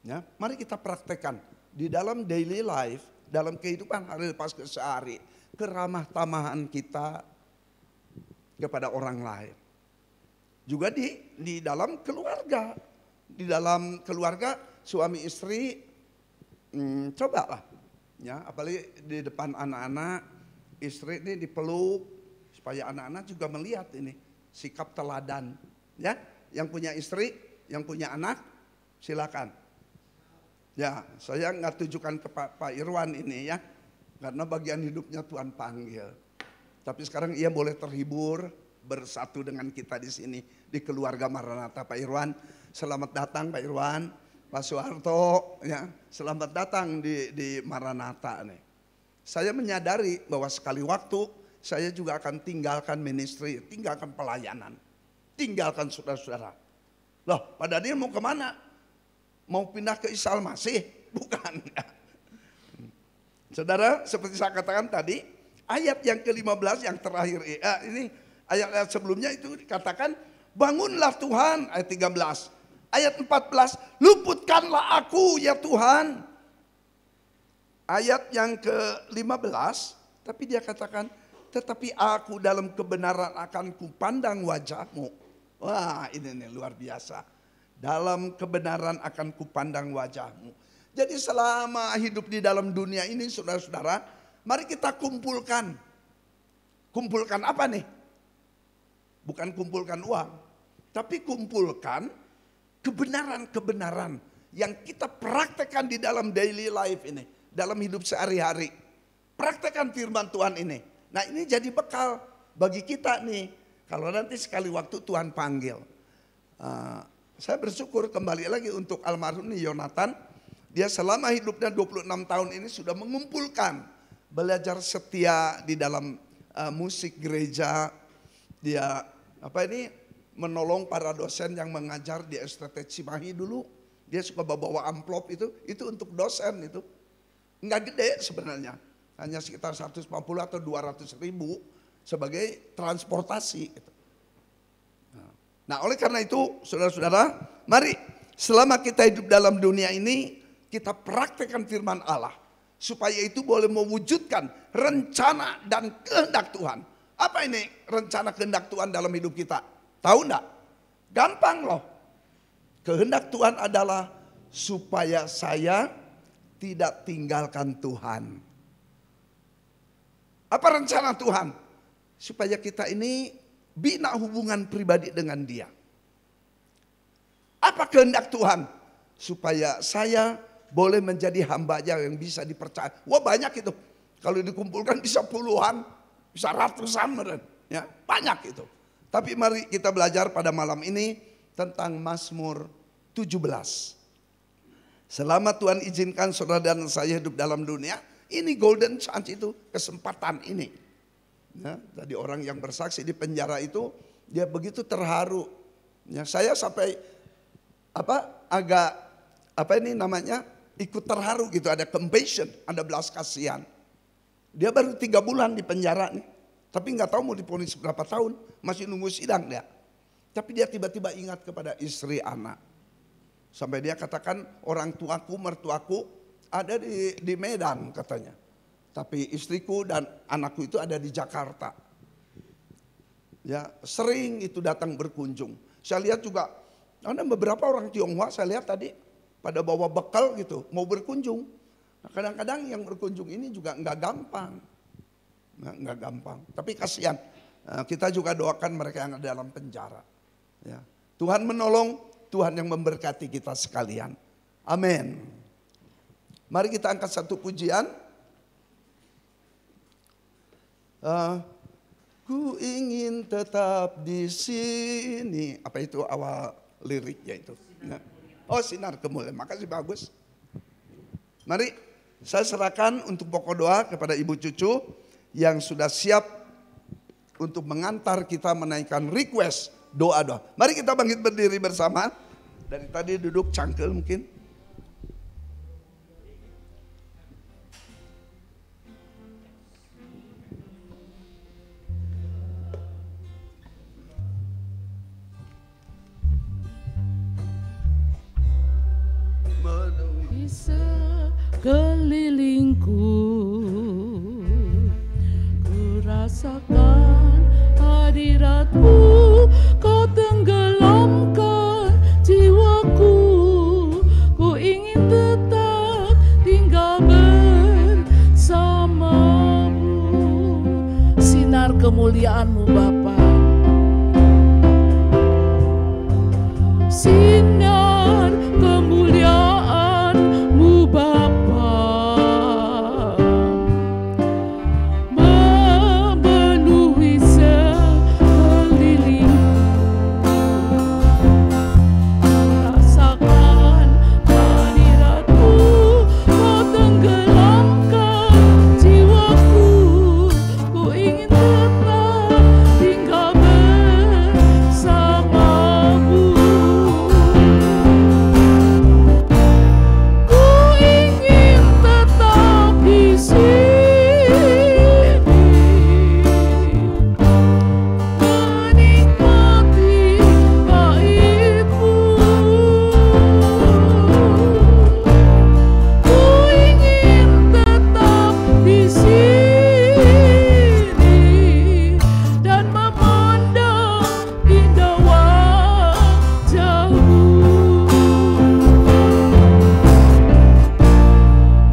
Ya, mari kita praktekkan di dalam daily life, dalam kehidupan hari lepas sehari, keramah tamahan kita kepada orang lain. Juga di dalam keluarga. Di dalam keluarga suami istri cobalah. Ya, apalagi di depan anak-anak, istri ini dipeluk supaya anak-anak juga melihat ini sikap teladan. Ya, yang punya istri, yang punya anak, silakan. Ya, saya nggak tujukan ke Pak Irwan ini ya, karena bagian hidupnya Tuhan panggil. Tapi sekarang ia boleh terhibur bersatu dengan kita di sini di keluarga Maranatha. Pak Irwan, selamat datang Pak Irwan, Pak Soeharto, ya, selamat datang di Maranatha nih. Saya menyadari bahwa sekali waktu saya juga akan tinggalkan ministry, tinggalkan pelayanan, tinggalkan saudara-saudara. Loh, Pak Daniel mau kemana? Mau pindah ke Isa Al-Masih? Bukan. Saudara, seperti saya katakan tadi, ayat yang ke-15 yang terakhir ini ayat-ayat sebelumnya itu dikatakan bangunlah Tuhan, ayat 13. Ayat 14, luputkanlah aku ya Tuhan. Ayat yang ke-15, tapi dia katakan, tetapi aku dalam kebenaran akan kupandang wajahmu. Wah, ini nih luar biasa. Dalam kebenaran akan kupandang wajahmu. Jadi selama hidup di dalam dunia ini saudara-saudara, mari kita kumpulkan. Kumpulkan apa nih? Bukan kumpulkan uang, tapi kumpulkan kebenaran-kebenaran yang kita praktekkan di dalam daily life ini, dalam hidup sehari-hari. Praktekkan firman Tuhan ini. Nah, ini jadi bekal bagi kita nih, kalau nanti sekali waktu Tuhan panggil. Saya bersyukur kembali lagi untuk almarhum Yonatan. Dia selama hidupnya 26 tahun ini sudah mengumpulkan belajar setia di dalam musik gereja. Dia menolong para dosen yang mengajar di STT Cimahi dulu. Dia suka bawa amplop itu untuk dosen itu. Enggak gede sebenarnya, hanya sekitar 150 atau 200 ribu sebagai transportasi. Nah, oleh karena itu saudara-saudara, mari selama kita hidup dalam dunia ini, kita praktekkan firman Allah. Supaya itu boleh mewujudkan rencana dan kehendak Tuhan. Apa ini rencana kehendak Tuhan dalam hidup kita? Tahu enggak? Gampang loh. Kehendak Tuhan adalah supaya saya tidak tinggalkan Tuhan. Apa rencana Tuhan? Supaya kita ini bina hubungan pribadi dengan Dia. Apa kehendak Tuhan? Supaya saya boleh menjadi hamba-Nya yang bisa dipercaya. Wah, banyak itu. Kalau dikumpulkan bisa puluhan, bisa ratusan, ya, banyak itu. Tapi mari kita belajar pada malam ini tentang Mazmur 17. Selama Tuhan izinkan saudara dan saya hidup dalam dunia, ini golden chance itu, kesempatan ini. Ya, tadi orang yang bersaksi di penjara itu, dia begitu terharu. Ya, saya sampai ikut terharu gitu, ada compassion, ada belas kasihan. Dia baru 3 bulan di penjara nih, tapi nggak tahu mau divonis berapa tahun, masih nunggu sidang dia. Tapi dia tiba-tiba ingat kepada istri anak. Sampai dia katakan, orang tuaku, mertuaku ada di Medan katanya. Tapi istriku dan anakku itu ada di Jakarta. Ya, sering itu datang berkunjung. Saya lihat juga ada beberapa orang Tionghoa saya lihat tadi pada bawa bekal gitu mau berkunjung. Nah, kadang-kadang yang berkunjung ini juga nggak gampang, nggak gampang. Tapi kasihan. Kita juga doakan mereka yang ada dalam penjara. Ya. Tuhan menolong, Tuhan yang memberkati kita sekalian. Amin. Mari kita angkat satu pujian. Ku ingin tetap di sini. Apa itu awal liriknya itu? Oh, sinar kemuliaan. Makasih, bagus. Mari saya serahkan untuk pokok doa kepada Ibu Cucu yang sudah siap untuk mengantar kita menaikkan request doa-doa. Mari kita bangkit berdiri bersama. Dari tadi duduk cangkel mungkin. Di sekelilingku ku rasakan hadirat-Mu, Kau tenggelamkan jiwaku. Ku ingin tetap tinggal bersama-Mu. Sinar kemuliaan-Mu Bapa, sinar kemuliaan-Mu Bapa, memenuhi sekelilingku. Rasakan hadirat-Mu, Kau tenggelamkan jiwaku. Ku ingin tetap tinggal bersama-Mu. Ku ingin tetap di sini, menikmati bait-Mu. Ku ingin tetap di sini dan memandang indah wajah-Mu.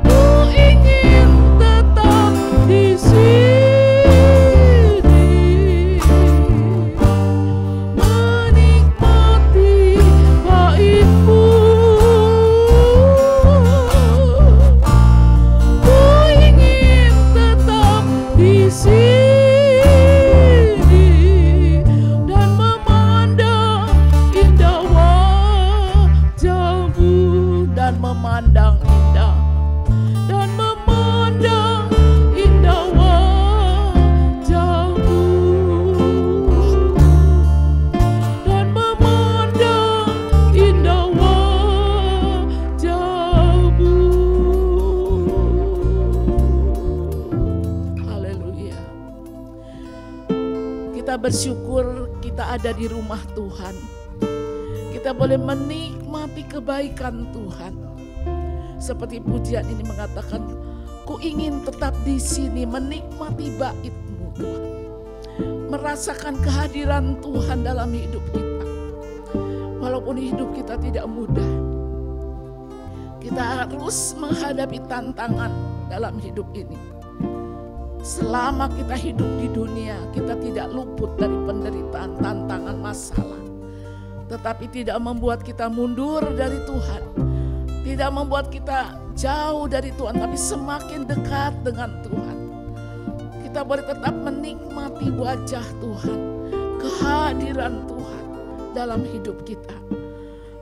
Ku ingin tetap di sini, menikmati bait-Mu. Ku ingin tetap di sini dan memandang indah wajah-Mu, dan memandang indah, dan memandang indah wajah-Mu, dan memandang indah wajah-Mu. Haleluya. Kita bersyukur kita ada di rumah Tuhan. Kita boleh menikmati kebaikan Tuhan. Seperti pujian ini mengatakan, ku ingin tetap di sini menikmati bait-Mu Tuhan. Merasakan kehadiran Tuhan dalam hidup kita. Walaupun hidup kita tidak mudah, kita harus menghadapi tantangan dalam hidup ini. Selama kita hidup di dunia, kita tidak luput dari penderitaan, tantangan, masalah. Tetapi tidak membuat kita mundur dari Tuhan, tidak membuat kita jauh dari Tuhan, tapi semakin dekat dengan Tuhan. Kita boleh tetap menikmati wajah Tuhan, kehadiran Tuhan dalam hidup kita.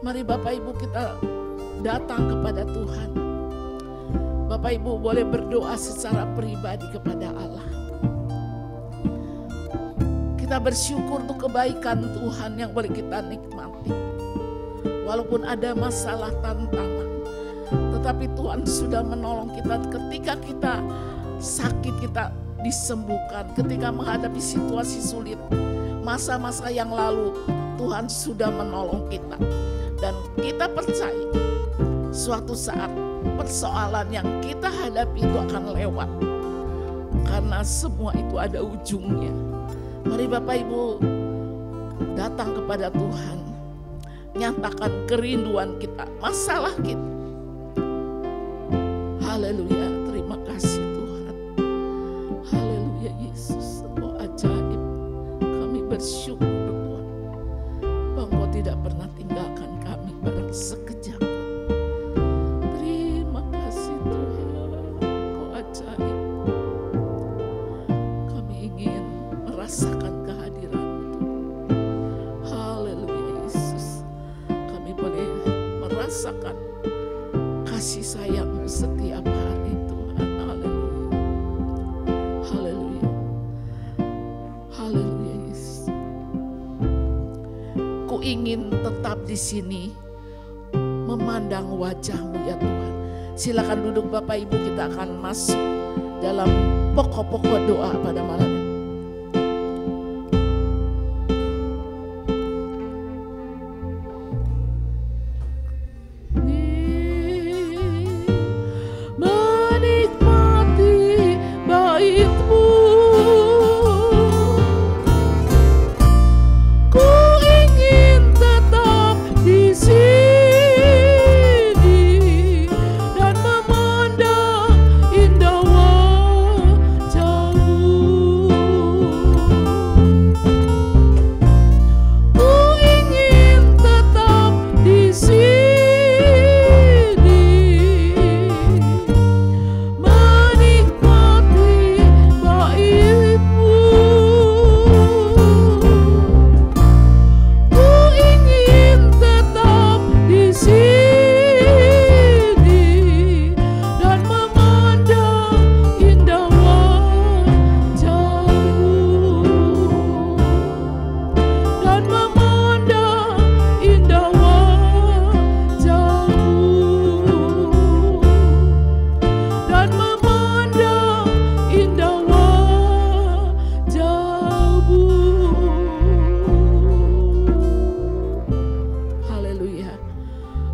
Mari Bapak Ibu kita datang kepada Tuhan. Bapak Ibu boleh berdoa secara pribadi kepada Allah. Kita bersyukur untuk kebaikan Tuhan yang boleh kita nikmati. Walaupun ada masalah, tantangan, tetapi Tuhan sudah menolong kita. Ketika kita sakit, kita disembuhkan. Ketika menghadapi situasi sulit, masa-masa yang lalu, Tuhan sudah menolong kita. Dan kita percaya suatu saat persoalan yang kita hadapi itu akan lewat. Karena semua itu ada ujungnya. Mari Bapak Ibu datang kepada Tuhan, nyatakan kerinduan kita, masalah kita. Haleluya, terima kasih Tuhan. Haleluya Yesus, Engkau ajaib. Kami bersyukur Tuhan, bahwa Engkau tidak pernah tinggalkan kami barang sekejap. Terima kasih Tuhan, Engkau ajaib. Kami ingin merasakan kehadiran-Mu. Haleluya Yesus, kami boleh merasakan kasih sayang-Mu setiap hari Tuhan. Haleluya. Haleluya. Haleluya Yesus. Ku ingin tetap di sini memandang wajah-Mu ya Tuhan. Silakan duduk Bapak Ibu, kita akan masuk dalam pokok-pokok doa pada malam ini.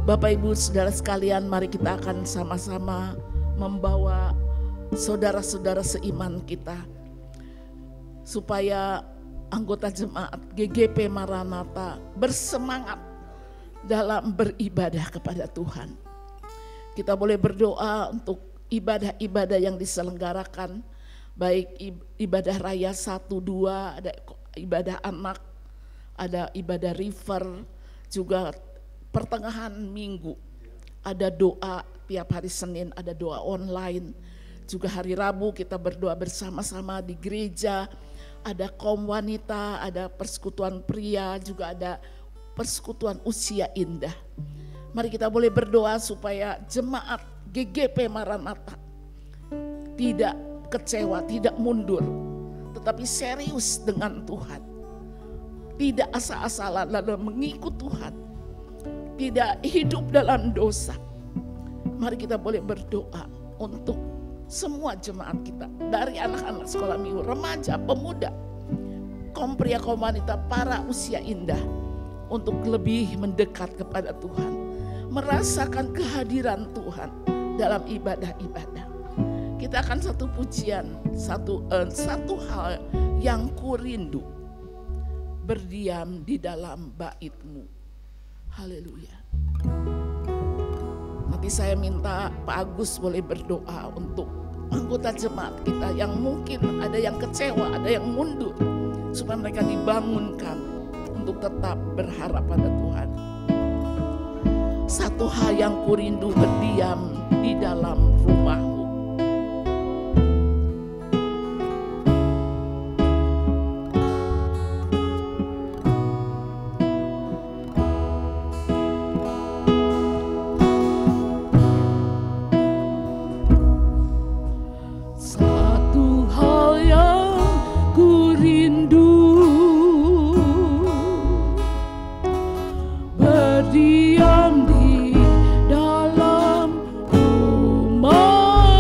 Bapak Ibu Saudara sekalian, mari kita akan sama-sama membawa saudara-saudara seiman kita supaya anggota jemaat GGP Maranatha bersemangat dalam beribadah kepada Tuhan. Kita boleh berdoa untuk ibadah-ibadah yang diselenggarakan, baik ibadah raya 1, 2, ada ibadah anak, ada ibadah river, juga pertengahan minggu ada doa tiap hari Senin, ada doa online. Juga hari Rabu kita berdoa bersama-sama di gereja, ada kaum wanita, ada persekutuan pria, juga ada persekutuan usia indah. Mari kita boleh berdoa supaya jemaat GGP Maranatha tidak kecewa, tidak mundur, tetapi serius dengan Tuhan. Tidak asal-asalan lalu mengikut Tuhan, tidak hidup dalam dosa. Mari kita boleh berdoa untuk semua jemaat kita, dari anak-anak sekolah minggu, remaja, pemuda, kaum pria, kaum wanita, para usia indah, untuk lebih mendekat kepada Tuhan, merasakan kehadiran Tuhan dalam ibadah-ibadah. Kita akan satu pujian, satu hal yang ku rindu, berdiam di dalam bait-Mu. Haleluya. Nanti saya minta Pak Agus boleh berdoa untuk anggota jemaat kita yang mungkin ada yang kecewa, ada yang mundur, supaya mereka dibangunkan untuk tetap berharap pada Tuhan. Satu hal yang ku rindu, berdiam di dalam rumah-Mu. Berdiam di dalam rumah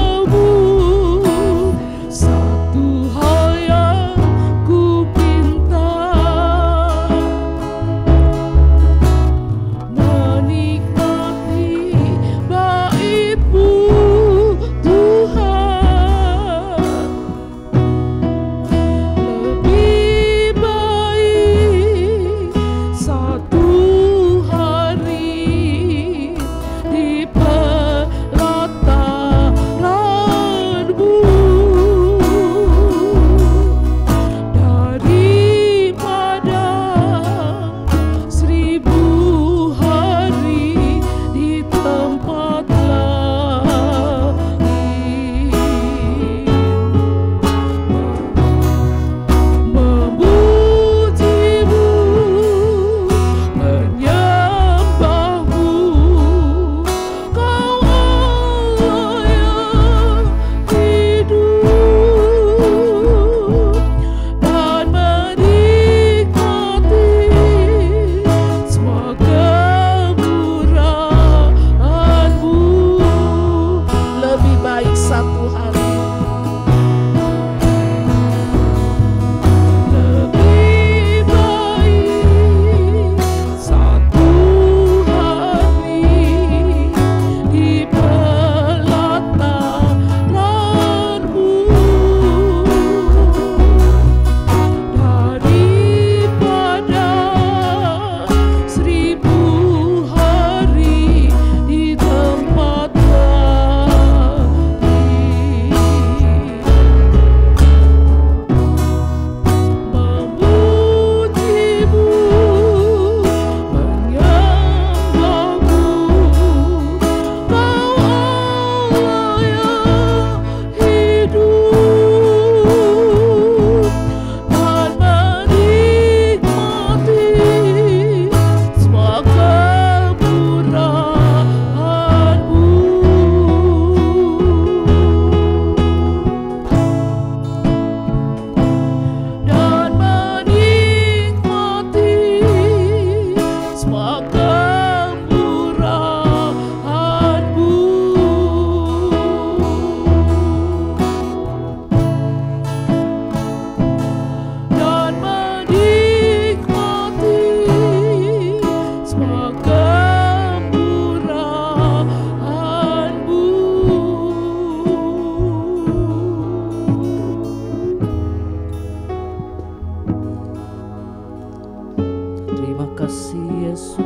Yesus.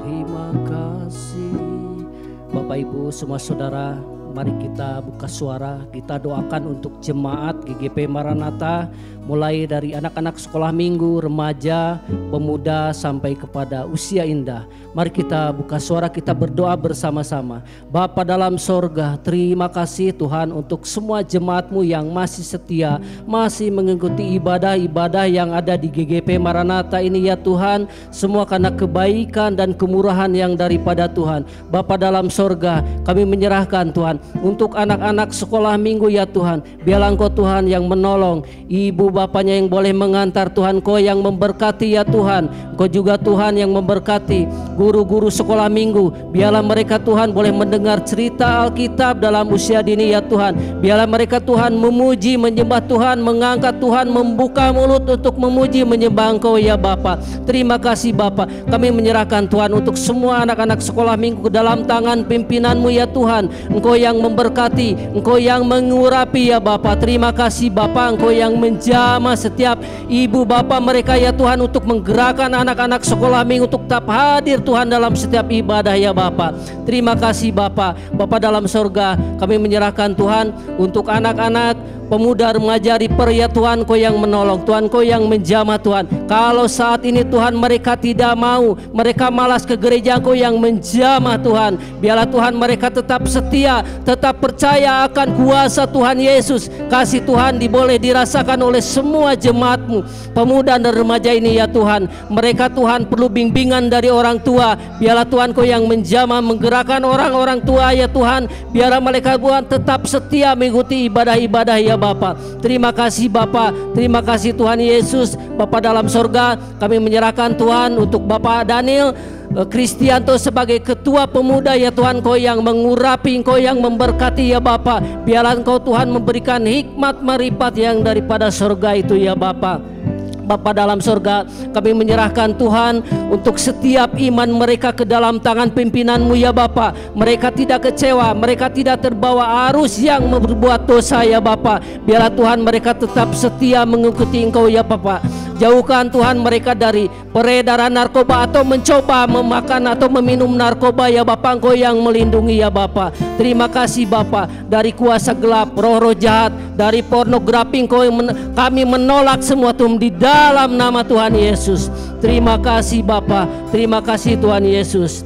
Terima kasih. Bapak Ibu semua saudara, mari kita buka suara, kita doakan untuk jemaat GGP Maranatha, mulai dari anak-anak sekolah minggu, remaja, pemuda sampai kepada usia indah. Mari kita buka suara, kita berdoa bersama-sama. Bapa dalam sorga, terima kasih Tuhan untuk semua jemaat-Mu yang masih setia, masih mengikuti ibadah-ibadah yang ada di GGP Maranatha ini ya Tuhan. Semua karena kebaikan dan kemurahan yang daripada Tuhan. Bapa dalam sorga, kami menyerahkan Tuhan untuk anak-anak sekolah minggu ya Tuhan. Biarlah Engkau Tuhan yang menolong, ibu bapaknya yang boleh mengantar Tuhan, Engkau yang memberkati ya Tuhan. Engkau juga Tuhan yang memberkati guru-guru sekolah minggu. Biarlah mereka Tuhan boleh mendengar cerita Alkitab dalam usia dini ya Tuhan. Biarlah mereka Tuhan memuji, menyembah Tuhan, mengangkat Tuhan, membuka mulut untuk memuji, menyembah Engkau ya Bapa. Terima kasih Bapa. Kami menyerahkan Tuhan untuk semua anak-anak sekolah minggu ke dalam tangan pimpinan-Mu ya Tuhan. Engkau yang memberkati, Engkau yang mengurapi ya Bapa. Terima kasih Bapa, Engkau yang menjamah setiap ibu bapa mereka ya Tuhan, untuk menggerakkan anak-anak sekolah minggu untuk tetap hadir Tuhan dalam setiap ibadah ya Bapa. Terima kasih Bapa. Bapa dalam sorga, kami menyerahkan Tuhan untuk anak-anak, pemuda, remaja, reaper ya Tuhan. Kau yang menolong Tuhan, Kau yang menjamah Tuhan. Kalau saat ini Tuhan mereka tidak mau, mereka malas ke gereja, Kau yang menjamah Tuhan. Biarlah Tuhan mereka tetap setia, tetap percaya akan kuasa Tuhan Yesus. Kasih Tuhan boleh dirasakan oleh semua jemaat-Mu, pemuda dan remaja ini ya Tuhan. Mereka Tuhan perlu bimbingan dari orang tua. Biarlah Tuhan Kau yang menjamah, menggerakkan orang-orang tua ya Tuhan. Biarlah mereka Tuhan tetap setia mengikuti ibadah-ibadah ya Bapa. Terima kasih Bapa. Terima kasih Tuhan Yesus. Bapa dalam sorga, kami menyerahkan Tuhan untuk Bapak Daniel Kristianto sebagai ketua pemuda ya Tuhan. Kau yang mengurapi, Kau yang memberkati ya Bapa. Biarlah Engkau Tuhan memberikan hikmat maripat yang daripada sorga itu ya Bapa. Bapa dalam sorga, kami menyerahkan Tuhan untuk setiap iman mereka ke dalam tangan pimpinan-Mu ya Bapa. Mereka tidak kecewa, mereka tidak terbawa arus yang berbuat dosa ya Bapa. Biarlah Tuhan mereka tetap setia mengikuti Engkau ya Bapa. Jauhkan Tuhan mereka dari peredaran narkoba atau mencoba memakan atau meminum narkoba ya Bapa. Engkau yang melindungi ya Bapa. Terima kasih Bapa. Dari kuasa gelap, roh-roh jahat, dari pornografi kami menolak semua Tuhan di dalam nama Tuhan Yesus. Terima kasih Bapa. Terima kasih Tuhan Yesus.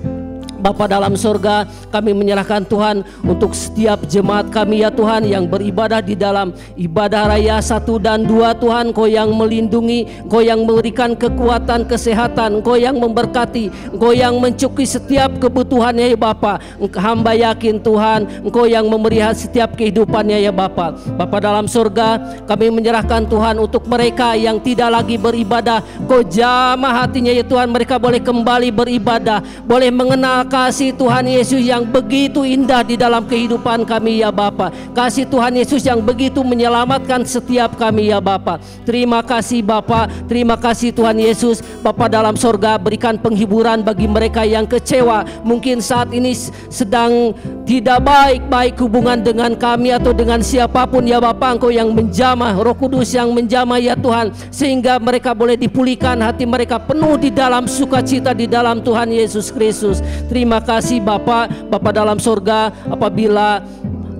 Bapa dalam sorga, kami menyerahkan Tuhan untuk setiap jemaat kami ya Tuhan yang beribadah di dalam ibadah raya 1 dan 2 Tuhan. Kau yang melindungi, Kau yang memberikan kekuatan, kesehatan, Kau yang memberkati, Kau yang mencukupi setiap kebutuhannya ya Bapa. Hamba yakin Tuhan, Engkau yang memelihara setiap kehidupannya ya Bapa. Bapa dalam sorga, kami menyerahkan Tuhan untuk mereka yang tidak lagi beribadah. Kau jamah hatinya ya Tuhan, mereka boleh kembali beribadah, boleh mengenal kasih Tuhan Yesus yang begitu indah di dalam kehidupan kami ya Bapa. Kasih Tuhan Yesus yang begitu menyelamatkan setiap kami ya Bapa. Terima kasih Bapa. Terima kasih Tuhan Yesus. Bapa dalam sorga, berikan penghiburan bagi mereka yang kecewa. Mungkin saat ini sedang tidak baik-baik hubungan dengan kami atau dengan siapapun ya Bapa. Engkau yang menjamah, Roh Kudus yang menjamah ya Tuhan, sehingga mereka boleh dipulihkan hati mereka penuh di dalam sukacita di dalam Tuhan Yesus Kristus. Terima kasih Bapa. Bapa dalam sorga, apabila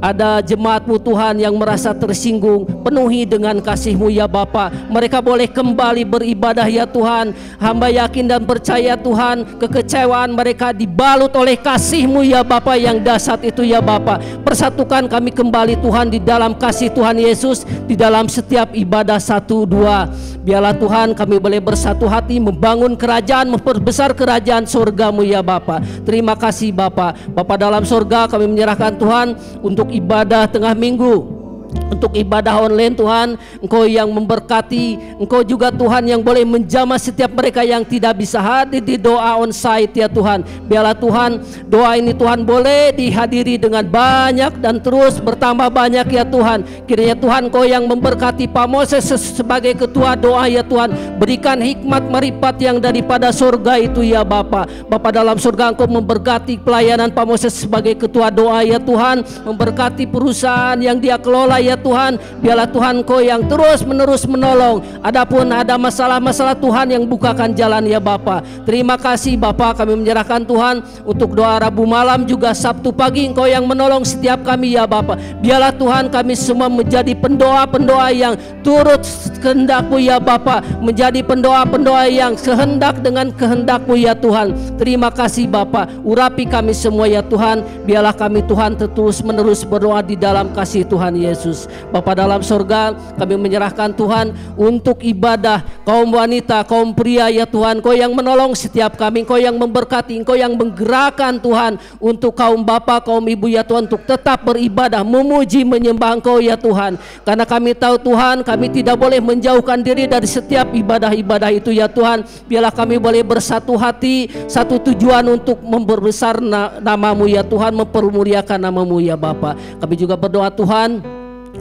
ada jemaat-Mu Tuhan yang merasa tersinggung, penuhi dengan kasih-Mu ya Bapa. Mereka boleh kembali beribadah ya Tuhan. Hamba yakin dan percaya Tuhan, kekecewaan mereka dibalut oleh kasih-Mu ya Bapa yang dahsyat itu ya Bapa. Persatukan kami kembali Tuhan di dalam kasih Tuhan Yesus, di dalam setiap ibadah 1-2. Biarlah Tuhan kami boleh bersatu hati membangun kerajaan, memperbesar kerajaan surga-Mu ya Bapa. Terima kasih Bapa. Bapa dalam surga, kami menyerahkan Tuhan untuk ibadah tengah minggu, untuk ibadah online Tuhan. Engkau yang memberkati, Engkau juga Tuhan yang boleh menjamah setiap mereka yang tidak bisa hadir di doa onsite ya Tuhan. Biarlah Tuhan doa ini Tuhan boleh dihadiri dengan banyak dan terus bertambah banyak ya Tuhan. Kiranya Tuhan Engkau yang memberkati Pak Moses sebagai ketua doa ya Tuhan. Berikan hikmat maripat yang daripada surga itu ya Bapa. Bapa dalam surga, Engkau memberkati pelayanan Pak Moses sebagai ketua doa ya Tuhan. Memberkati perusahaan yang Dia kelola ya Tuhan, biarlah Tuhan Kau yang terus menerus menolong. Adapun ada masalah-masalah, Tuhan yang bukakan jalan ya Bapa. Terima kasih Bapa, kami menyerahkan Tuhan untuk doa Rabu malam juga Sabtu pagi, Engkau yang menolong setiap kami ya Bapa. Biarlah Tuhan kami semua menjadi pendoa-pendoa yang turut kehendak-Mu ya Bapa, menjadi pendoa-pendoa yang sehendak dengan kehendak-Mu ya Tuhan. Terima kasih Bapa, urapi kami semua ya Tuhan. Biarlah kami Tuhan terus menerus berdoa di dalam kasih Tuhan Yesus. Bapa dalam sorga, kami menyerahkan Tuhan untuk ibadah kaum wanita, kaum pria ya Tuhan. Kau yang menolong setiap kami, Kau yang memberkati, Kau yang menggerakkan Tuhan untuk kaum bapa, kaum ibu ya Tuhan, untuk tetap beribadah, memuji, menyembah Engkau ya Tuhan. Karena kami tahu Tuhan, kami tidak boleh menjauhkan diri dari setiap ibadah-ibadah itu ya Tuhan. Biarlah kami boleh bersatu hati, satu tujuan untuk memperbesar nama-Mu ya Tuhan, mempermuliakan nama-Mu ya Bapa. Kami juga berdoa Tuhan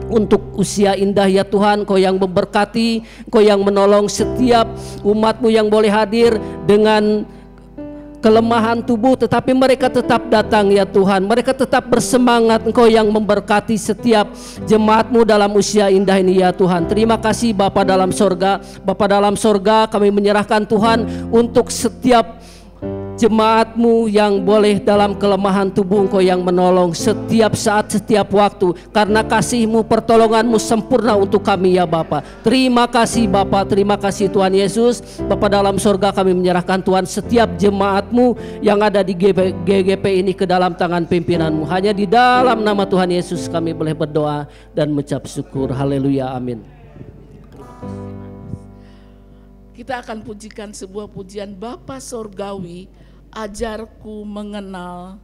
untuk usia indah ya Tuhan, Kau yang memberkati, Kau yang menolong setiap umat-Mu yang boleh hadir dengan kelemahan tubuh, tetapi mereka tetap datang ya Tuhan, mereka tetap bersemangat. Engkau yang memberkati setiap jemaat-Mu dalam usia indah ini ya Tuhan. Terima kasih Bapa dalam sorga. Bapa dalam sorga, kami menyerahkan Tuhan untuk setiap jemaat-Mu yang boleh dalam kelemahan tubuh, Engkau yang menolong setiap saat, setiap waktu, karena kasih-Mu, pertolongan-Mu sempurna untuk kami ya Bapa. Terima kasih Bapa, terima kasih Tuhan Yesus. Bapa dalam sorga, kami menyerahkan Tuhan setiap jemaat-Mu yang ada di GGP ini ke dalam tangan pimpinan-Mu. Hanya di dalam nama Tuhan Yesus kami boleh berdoa dan mengucap syukur. Haleluya, amin. Kita akan pujikan sebuah pujian, Bapa Sorgawi, ajarku mengenal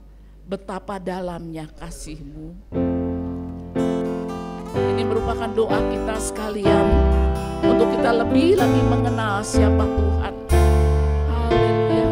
betapa dalamnya kasih-Mu. Ini merupakan doa kita sekalian untuk kita lebih lagi mengenal siapa Tuhan. Haleluya.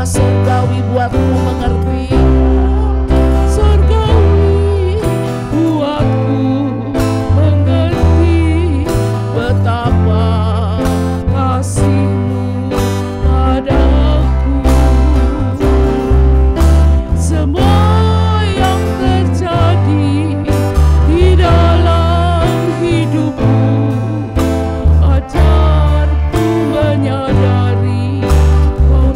Sorgawi buatku mengerti, Sorgawi buatku mengerti betapa kasih-Mu padaku. Semua yang terjadi di dalam hidupku, ajarku menyadari Kau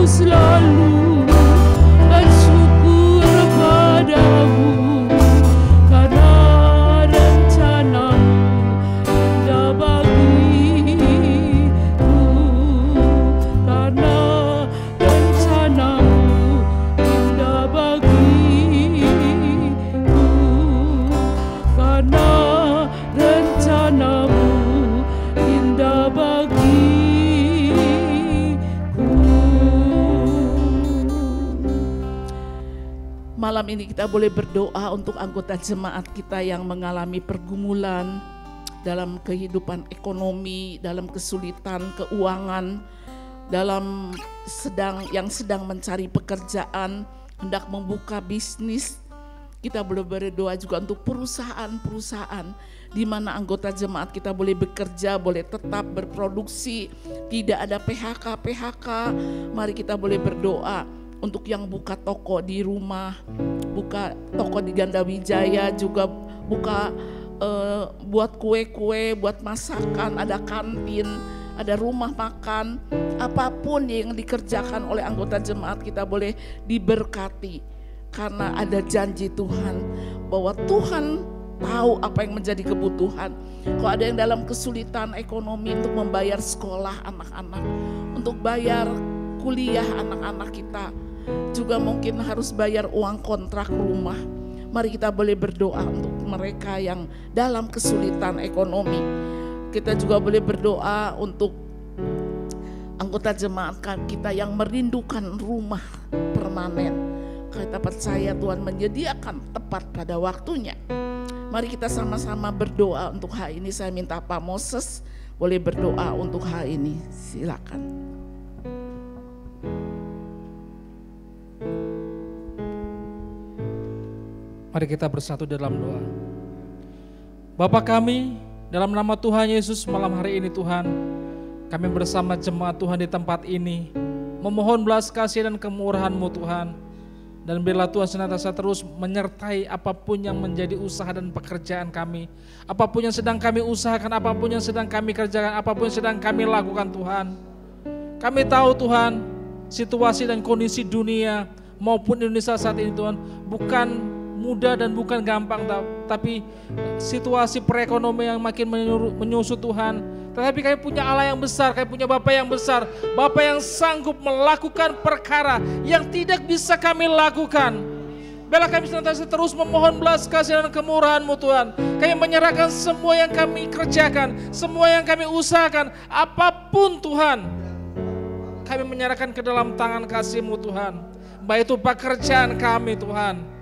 selalu malam ini kita boleh berdoa untuk anggota jemaat kita yang mengalami pergumulan dalam kehidupan ekonomi, dalam kesulitan keuangan, dalam sedang mencari pekerjaan, hendak membuka bisnis, kita boleh berdoa juga untuk perusahaan-perusahaan di mana anggota jemaat kita boleh bekerja, boleh tetap berproduksi, tidak ada PHK. Mari kita boleh berdoa untuk yang buka toko di rumah, buka toko di Ganda Wijaya, juga buka buat kue-kue, buat masakan, ada kantin, ada rumah makan, apapun yang dikerjakan oleh anggota jemaat kita boleh diberkati. Karena ada janji Tuhan bahwa Tuhan tahu apa yang menjadi kebutuhan. Kalau ada yang dalam kesulitan ekonomi untuk membayar sekolah anak-anak, untuk bayar kuliah anak-anak kita, juga mungkin harus bayar uang kontrak rumah. Mari kita boleh berdoa untuk mereka yang dalam kesulitan ekonomi. Kita juga boleh berdoa untuk anggota jemaat kita yang merindukan rumah permanen. Kita percaya Tuhan menyediakan tepat pada waktunya. Mari kita sama-sama berdoa untuk hal ini. Saya minta Pak Moses boleh berdoa untuk hal ini. Silakan. Mari kita bersatu dalam doa. Bapa kami, dalam nama Tuhan Yesus malam hari ini Tuhan, kami bersama jemaat Tuhan di tempat ini memohon belas kasih dan kemurahan-Mu Tuhan. Dan biarlah Tuhan senantiasa terus menyertai apapun yang menjadi usaha dan pekerjaan kami. Apapun yang sedang kami usahakan, apapun yang sedang kami kerjakan, apapun yang sedang kami lakukan Tuhan. Kami tahu Tuhan, situasi dan kondisi dunia maupun Indonesia saat ini Tuhan bukan mudah dan bukan gampang, tapi situasi perekonomian yang makin menyusut Tuhan. Tetapi kami punya Allah yang besar, kami punya Bapa yang besar, Bapa yang sanggup melakukan perkara yang tidak bisa kami lakukan. Biarlah kami senantiasa terus memohon belas kasih dan kemurahan-Mu Tuhan. Kami menyerahkan semua yang kami kerjakan, semua yang kami usahakan, apapun Tuhan, kami menyerahkan ke dalam tangan kasih-Mu Tuhan. Baik itu pekerjaan kami Tuhan.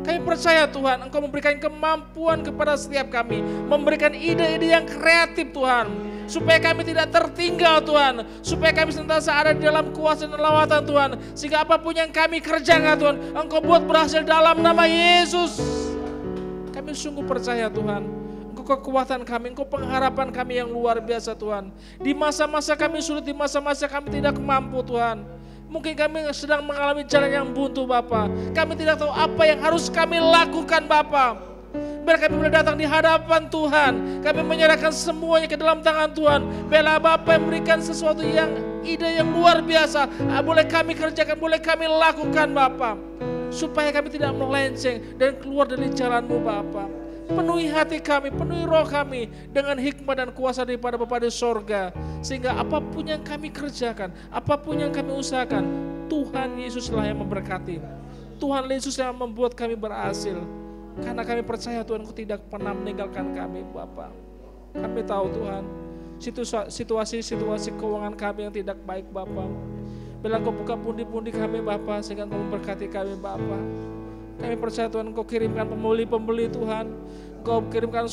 Kami percaya Tuhan, Engkau memberikan kemampuan kepada setiap kami, memberikan ide-ide yang kreatif Tuhan, supaya kami tidak tertinggal Tuhan, supaya kami senantiasa ada di dalam kuasa dan lawatan Tuhan, sehingga apapun yang kami kerjakan Tuhan, Engkau buat berhasil dalam nama Yesus. Kami sungguh percaya Tuhan, Engkau kekuatan kami, Engkau pengharapan kami yang luar biasa Tuhan. Di masa-masa kami sulit, di masa-masa kami tidak mampu Tuhan, mungkin kami sedang mengalami jalan yang buntu Bapa. Kami tidak tahu apa yang harus kami lakukan Bapa. Biar kami boleh datang di hadapan Tuhan. Kami menyerahkan semuanya ke dalam tangan Tuhan. Biarlah Bapa yang memberikan sesuatu yang ide yang luar biasa. Boleh kami kerjakan, boleh kami lakukan Bapa. Supaya kami tidak melenceng dan keluar dari jalan-Mu Bapa. Penuhi hati kami, penuhi roh kami dengan hikmat dan kuasa daripada Bapa di sorga. Sehingga apapun yang kami kerjakan, apapun yang kami usahakan, Tuhan Yesuslah yang memberkati. Tuhan Yesus yang membuat kami berhasil. Karena kami percaya Tuhan, Engkau tidak pernah meninggalkan kami Bapa. Kami tahu Tuhan, situasi keuangan kami yang tidak baik Bapa. Bila Engkau buka pundi-pundi kami Bapa, sehingga Engkau memberkati kami Bapa. Kami percaya Tuhan, Engkau kirimkan pembeli-pembeli Tuhan, Engkau kirimkan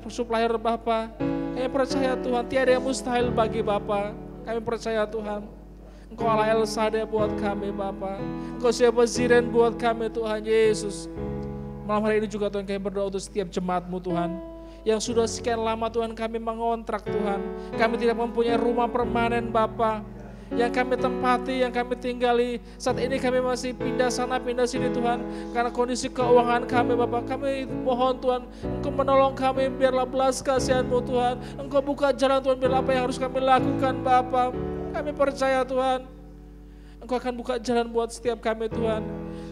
supplier Bapa. Kami percaya Tuhan, tiada yang mustahil bagi Bapa. Kami percaya Tuhan, Engkau Allah El Shaddai buat kami Bapa. Engkau siapa Ziren buat kami Tuhan Yesus. Malam hari ini juga Tuhan kami berdoa untuk setiap jemaat-Mu Tuhan, yang sudah sekian lama Tuhan kami mengontrak Tuhan. Kami tidak mempunyai rumah permanen Bapa, yang kami tempati, yang kami tinggali. Saat ini kami masih pindah sana pindah sini Tuhan, karena kondisi keuangan kami Bapa. Kami mohon Tuhan, Engkau menolong kami, biarlah belas kasihan-Mu Tuhan. Engkau buka jalan Tuhan, biarlah apa yang harus kami lakukan Bapa. Kami percaya Tuhan, Engkau akan buka jalan buat setiap kami Tuhan,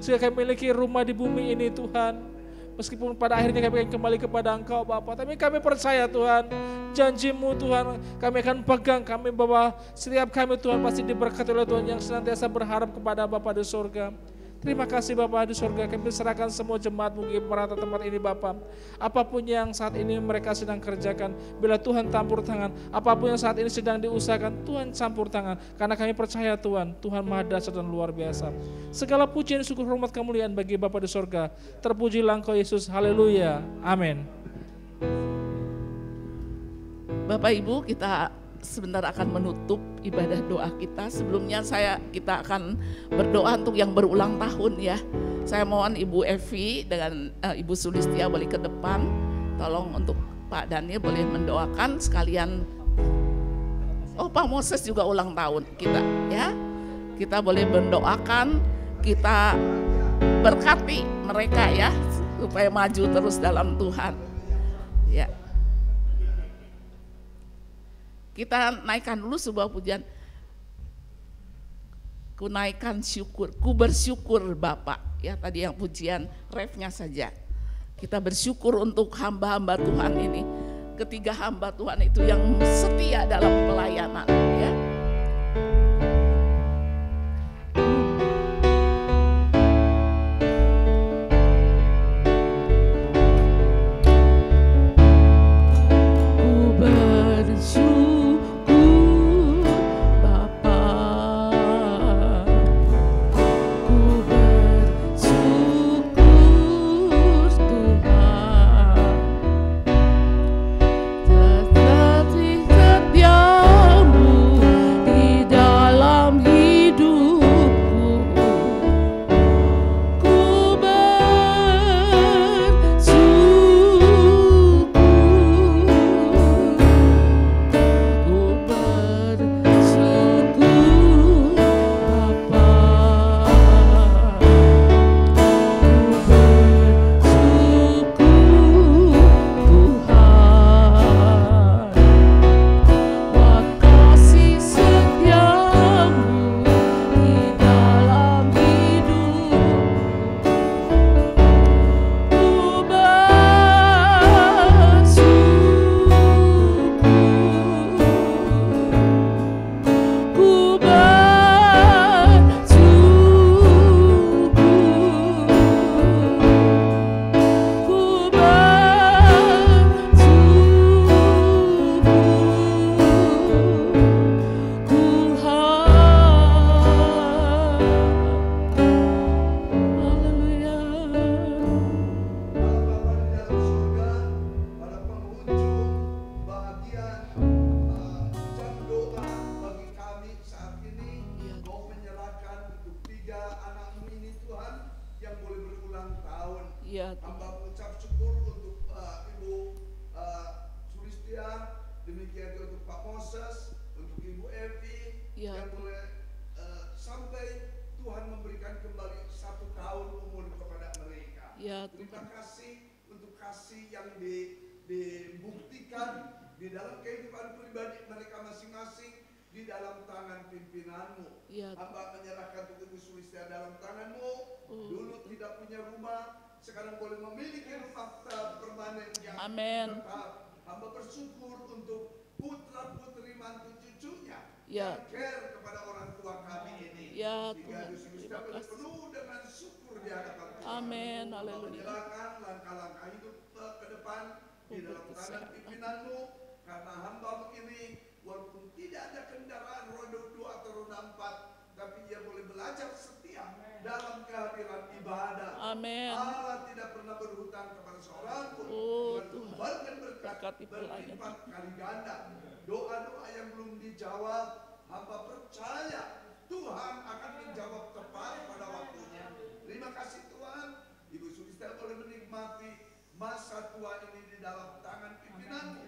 sehingga kami memiliki rumah di bumi ini Tuhan. Meskipun pada akhirnya kami akan kembali kepada Engkau Bapa, tapi kami percaya Tuhan, janji-Mu Tuhan kami akan pegang, kami bahwa setiap kami Tuhan pasti diberkati oleh Tuhan yang senantiasa berharap kepada Bapa di surga. Terima kasih Bapa di surga, kami serahkan semua jemaat-Mu di merata tempat ini Bapa. Apapun yang saat ini mereka sedang kerjakan, bila Tuhan campur tangan. Apapun yang saat ini sedang diusahakan, Tuhan campur tangan. Karena kami percaya Tuhan, Tuhan Maha Dahsyat dan luar biasa. Segala pujian, syukur, hormat, kemuliaan bagi Bapa di surga. Terpujilah Engkau Yesus, haleluya, amin. Bapak Ibu, kita sebentar akan menutup ibadah doa kita. Sebelumnya kita akan berdoa untuk yang berulang tahun ya. Saya mohon Ibu Evi dengan Ibu Sulistia boleh ke depan. Tolong untuk Pak Daniel boleh mendoakan sekalian. Oh, Pak Moses juga ulang tahun kita ya. Kita boleh mendoakan, kita berkati mereka ya supaya maju terus dalam Tuhan. Ya. Kita naikkan dulu sebuah pujian. Ku naikkan syukur, ku bersyukur Bapak. Ya, tadi yang pujian refnya saja. Kita bersyukur untuk hamba-hamba Tuhan ini. Ketiga hamba Tuhan itu yang setia dalam pelayanan ya. Terima kasih untuk kasih yang dibuktikan di dalam kehidupan pribadi mereka masing-masing di dalam tangan pimpinan-Mu. Hamba menyerahkan untuk Ibu Sulistia dalam tangan-Mu. Dulu tidak punya rumah, sekarang boleh memiliki rumah permanen yang tetap. Hamba bersyukur untuk putra-putri mantu cucunya yang care kepada orang tua kami ini. Sehingga Ibu Sulistia boleh penuh dengan syukur di hadapan Tuhan. Amin, haleluya. Menyerahkan langkah-langkah hidup ke depan di dalam tangan pimpinan-Mu, karena hamba-Mu ini walaupun tidak ada kendaraan roda 2 atau roda 4, tapi dia boleh belajar setia dalam kehadiran ibadah. Amin. Allah tidak pernah berhutang kepada seorang pun. Tuhan berkat berlipat kali ganda. Doa-doa yang belum dijawab, hamba percaya Tuhan akan menjawab tepat pada waktunya. Terima kasih Tuhan. Ibu Sulistia boleh menikmati masa tua ini di dalam tangan pimpinan.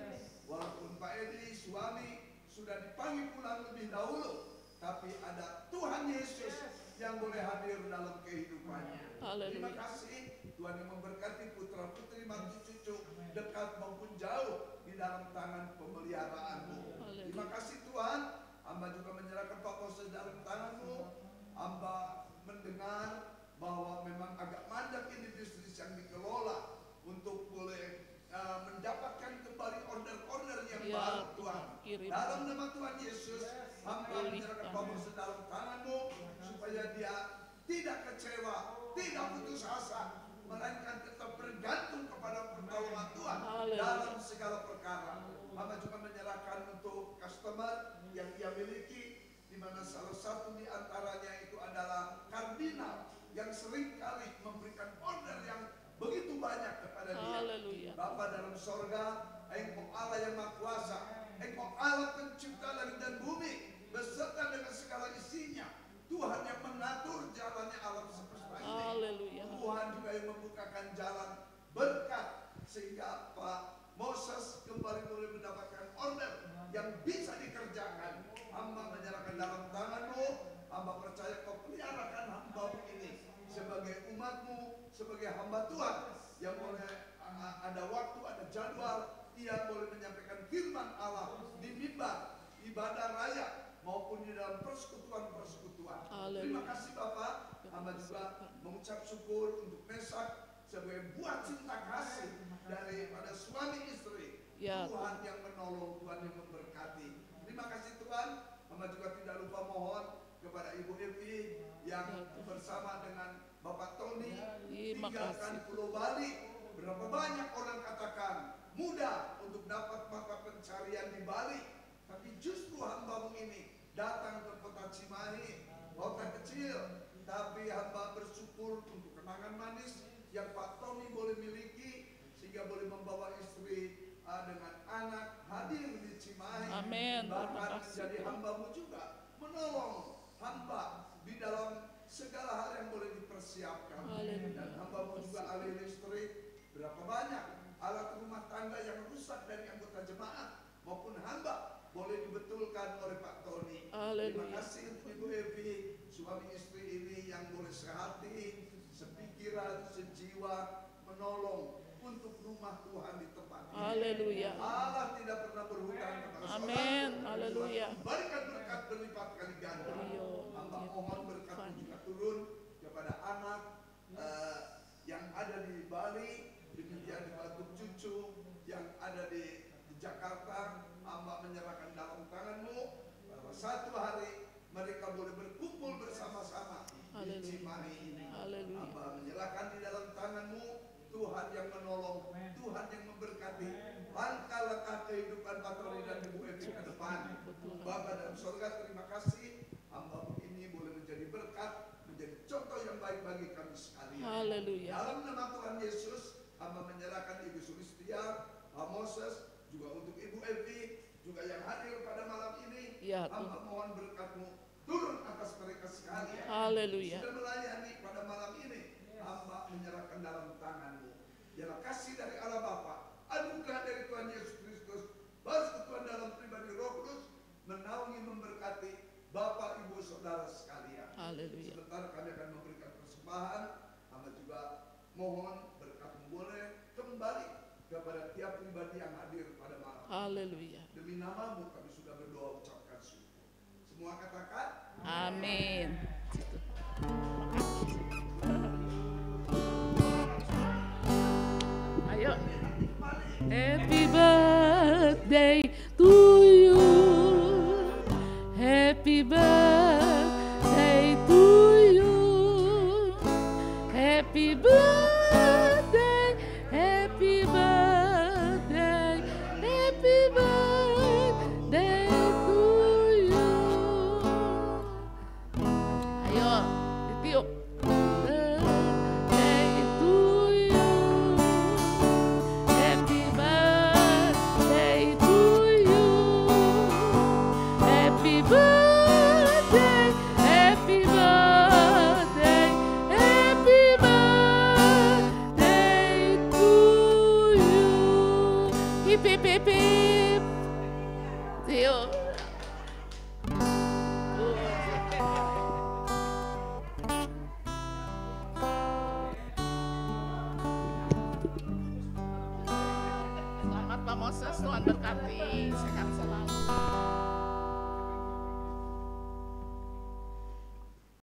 Walaupun Pak Edi suami sudah dipanggil pulang lebih dahulu, tapi ada Tuhan Yesus yang boleh hadir dalam kehidupannya. Terima kasih Tuhan yang memberkati putra-putri mantu cucu dekat maupun jauh di dalam tangan pemeliharaan-Mu. Terima kasih Tuhan. Hamba juga menyerahkan Pak Moses dalam tangan-Mu. Hamba mendengar bahwa memang agak mandek ini bisnis yang dikelola untuk boleh mendapatkan kembali order-order yang baru Tuhan. Dalam nama Tuhan Yesus, hamba menyerahkan Pak Moses dalam tangan-Mu supaya dia tidak kecewa, tidak putus asa, melainkan tetap bergantung kepada pertolongan Tuhan dalam segala perkara. Hamba juga menyerahkan untuk customer yang dia miliki, di mana salah satu di antaranya itu adalah kardinal yang seringkali memberikan order yang begitu banyak kepada dia. Bapa dalam sorga, Engkau Allah yang Maha Kuasa, Engkau Allah pencipta hamba percaya kau peliharakan hamba ini sebagai umatmu, sebagai hamba Tuhan yang boleh ada waktu, ada jadwal, ia boleh menyampaikan firman Allah di mimbar, ibadah raya maupun di dalam persekutuan-persekutuan. Terima kasih Bapak. Hamba juga mengucap syukur untuk Mesak sebagai buah cinta kasih daripada suami istri. Tuhan yang menolong, Tuhan yang memberkati. Terima kasih Tuhan. Hamba juga tidak lupa mohon kepada Ibu Evi yang bersama dengan Bapak Tony tinggalkan Pulau Bali. Berapa banyak orang katakan mudah untuk dapat mata pencarian di Bali, tapi justru hambamu ini datang ke kota Cimahi, kota kecil, tapi hamba bersyukur untuk kenangan manis yang Pak Tommy boleh miliki sehingga boleh membawa istri dengan anak hadir di Cimahi. Amin. Bahkan menjadi hambamu juga menolong hamba di dalam segala hal yang boleh dipersiapkan. Dan hambamu juga ahli listrik. Berapa banyak alat rumah tangga yang rusak dari anggota jemaat maupun hamba boleh dibetulkan oleh Pak Tony. Terima kasih untuk Ibu Evi, suami istri ini yang boleh sehati, sepikiran, sejiwa menolong untuk rumah Tuhan di tempat ini. Haleluya. Allah tidak pernah berhutang kepada seorang. Amin. Haleluya. Berikan berkat berlipat kali ganda. Hamba mohon berkat juga turun kepada anak yang ada di Bali, demikian di Batu Cucu, yang ada di Jakarta. Hamba menyerahkan dalam tangan-Mu bahwa satu hari mereka boleh berkumpul bersama-sama di Cimahi ini. Hamba menyerahkan di dalam tangan-Mu, Tuhan yang menolong, Tuhan yang memberkati langkah-langkah kehidupan Pak Tony dan Ibu Evi ke depan. Bapa dalam surga, terima kasih hamba ini boleh menjadi berkat, menjadi contoh yang baik bagi kami sekalian. Haleluya. Dalam nama Tuhan Yesus, hamba menyerahkan Ibu Sulistia, Pak Moses, juga untuk Ibu Evi, juga yang hadir pada malam ini. Hamba mohon berkat-Mu turun atas mereka sekalian. Haleluya. Sudah melayani pada malam ini, hamba menyerahkan dalam tangan-Mu. Biarlah kasih dari Allah Bapa, anugerah dari Tuhan Yesus Kristus, persekutuan dalam pribadi Roh Kudus menaungi memberkati Bapak, Ibu, Saudara sekalian. Haleluya. Sebentar kami akan memberikan persembahan. Hamba juga mohon berkat-Mu boleh kembali kepada tiap pribadi yang hadir pada malam. Haleluya. Demi nama-Mu kami sudah berdoa ucapkan syukur. Semua katakan amin. Ayo. Happy birthday to you. Happy birthday to you. Happy birthday. Happy birthday. Happy birthday to you. Ayo, ditiup. Selamat Pak Moses, Tuhan berkati.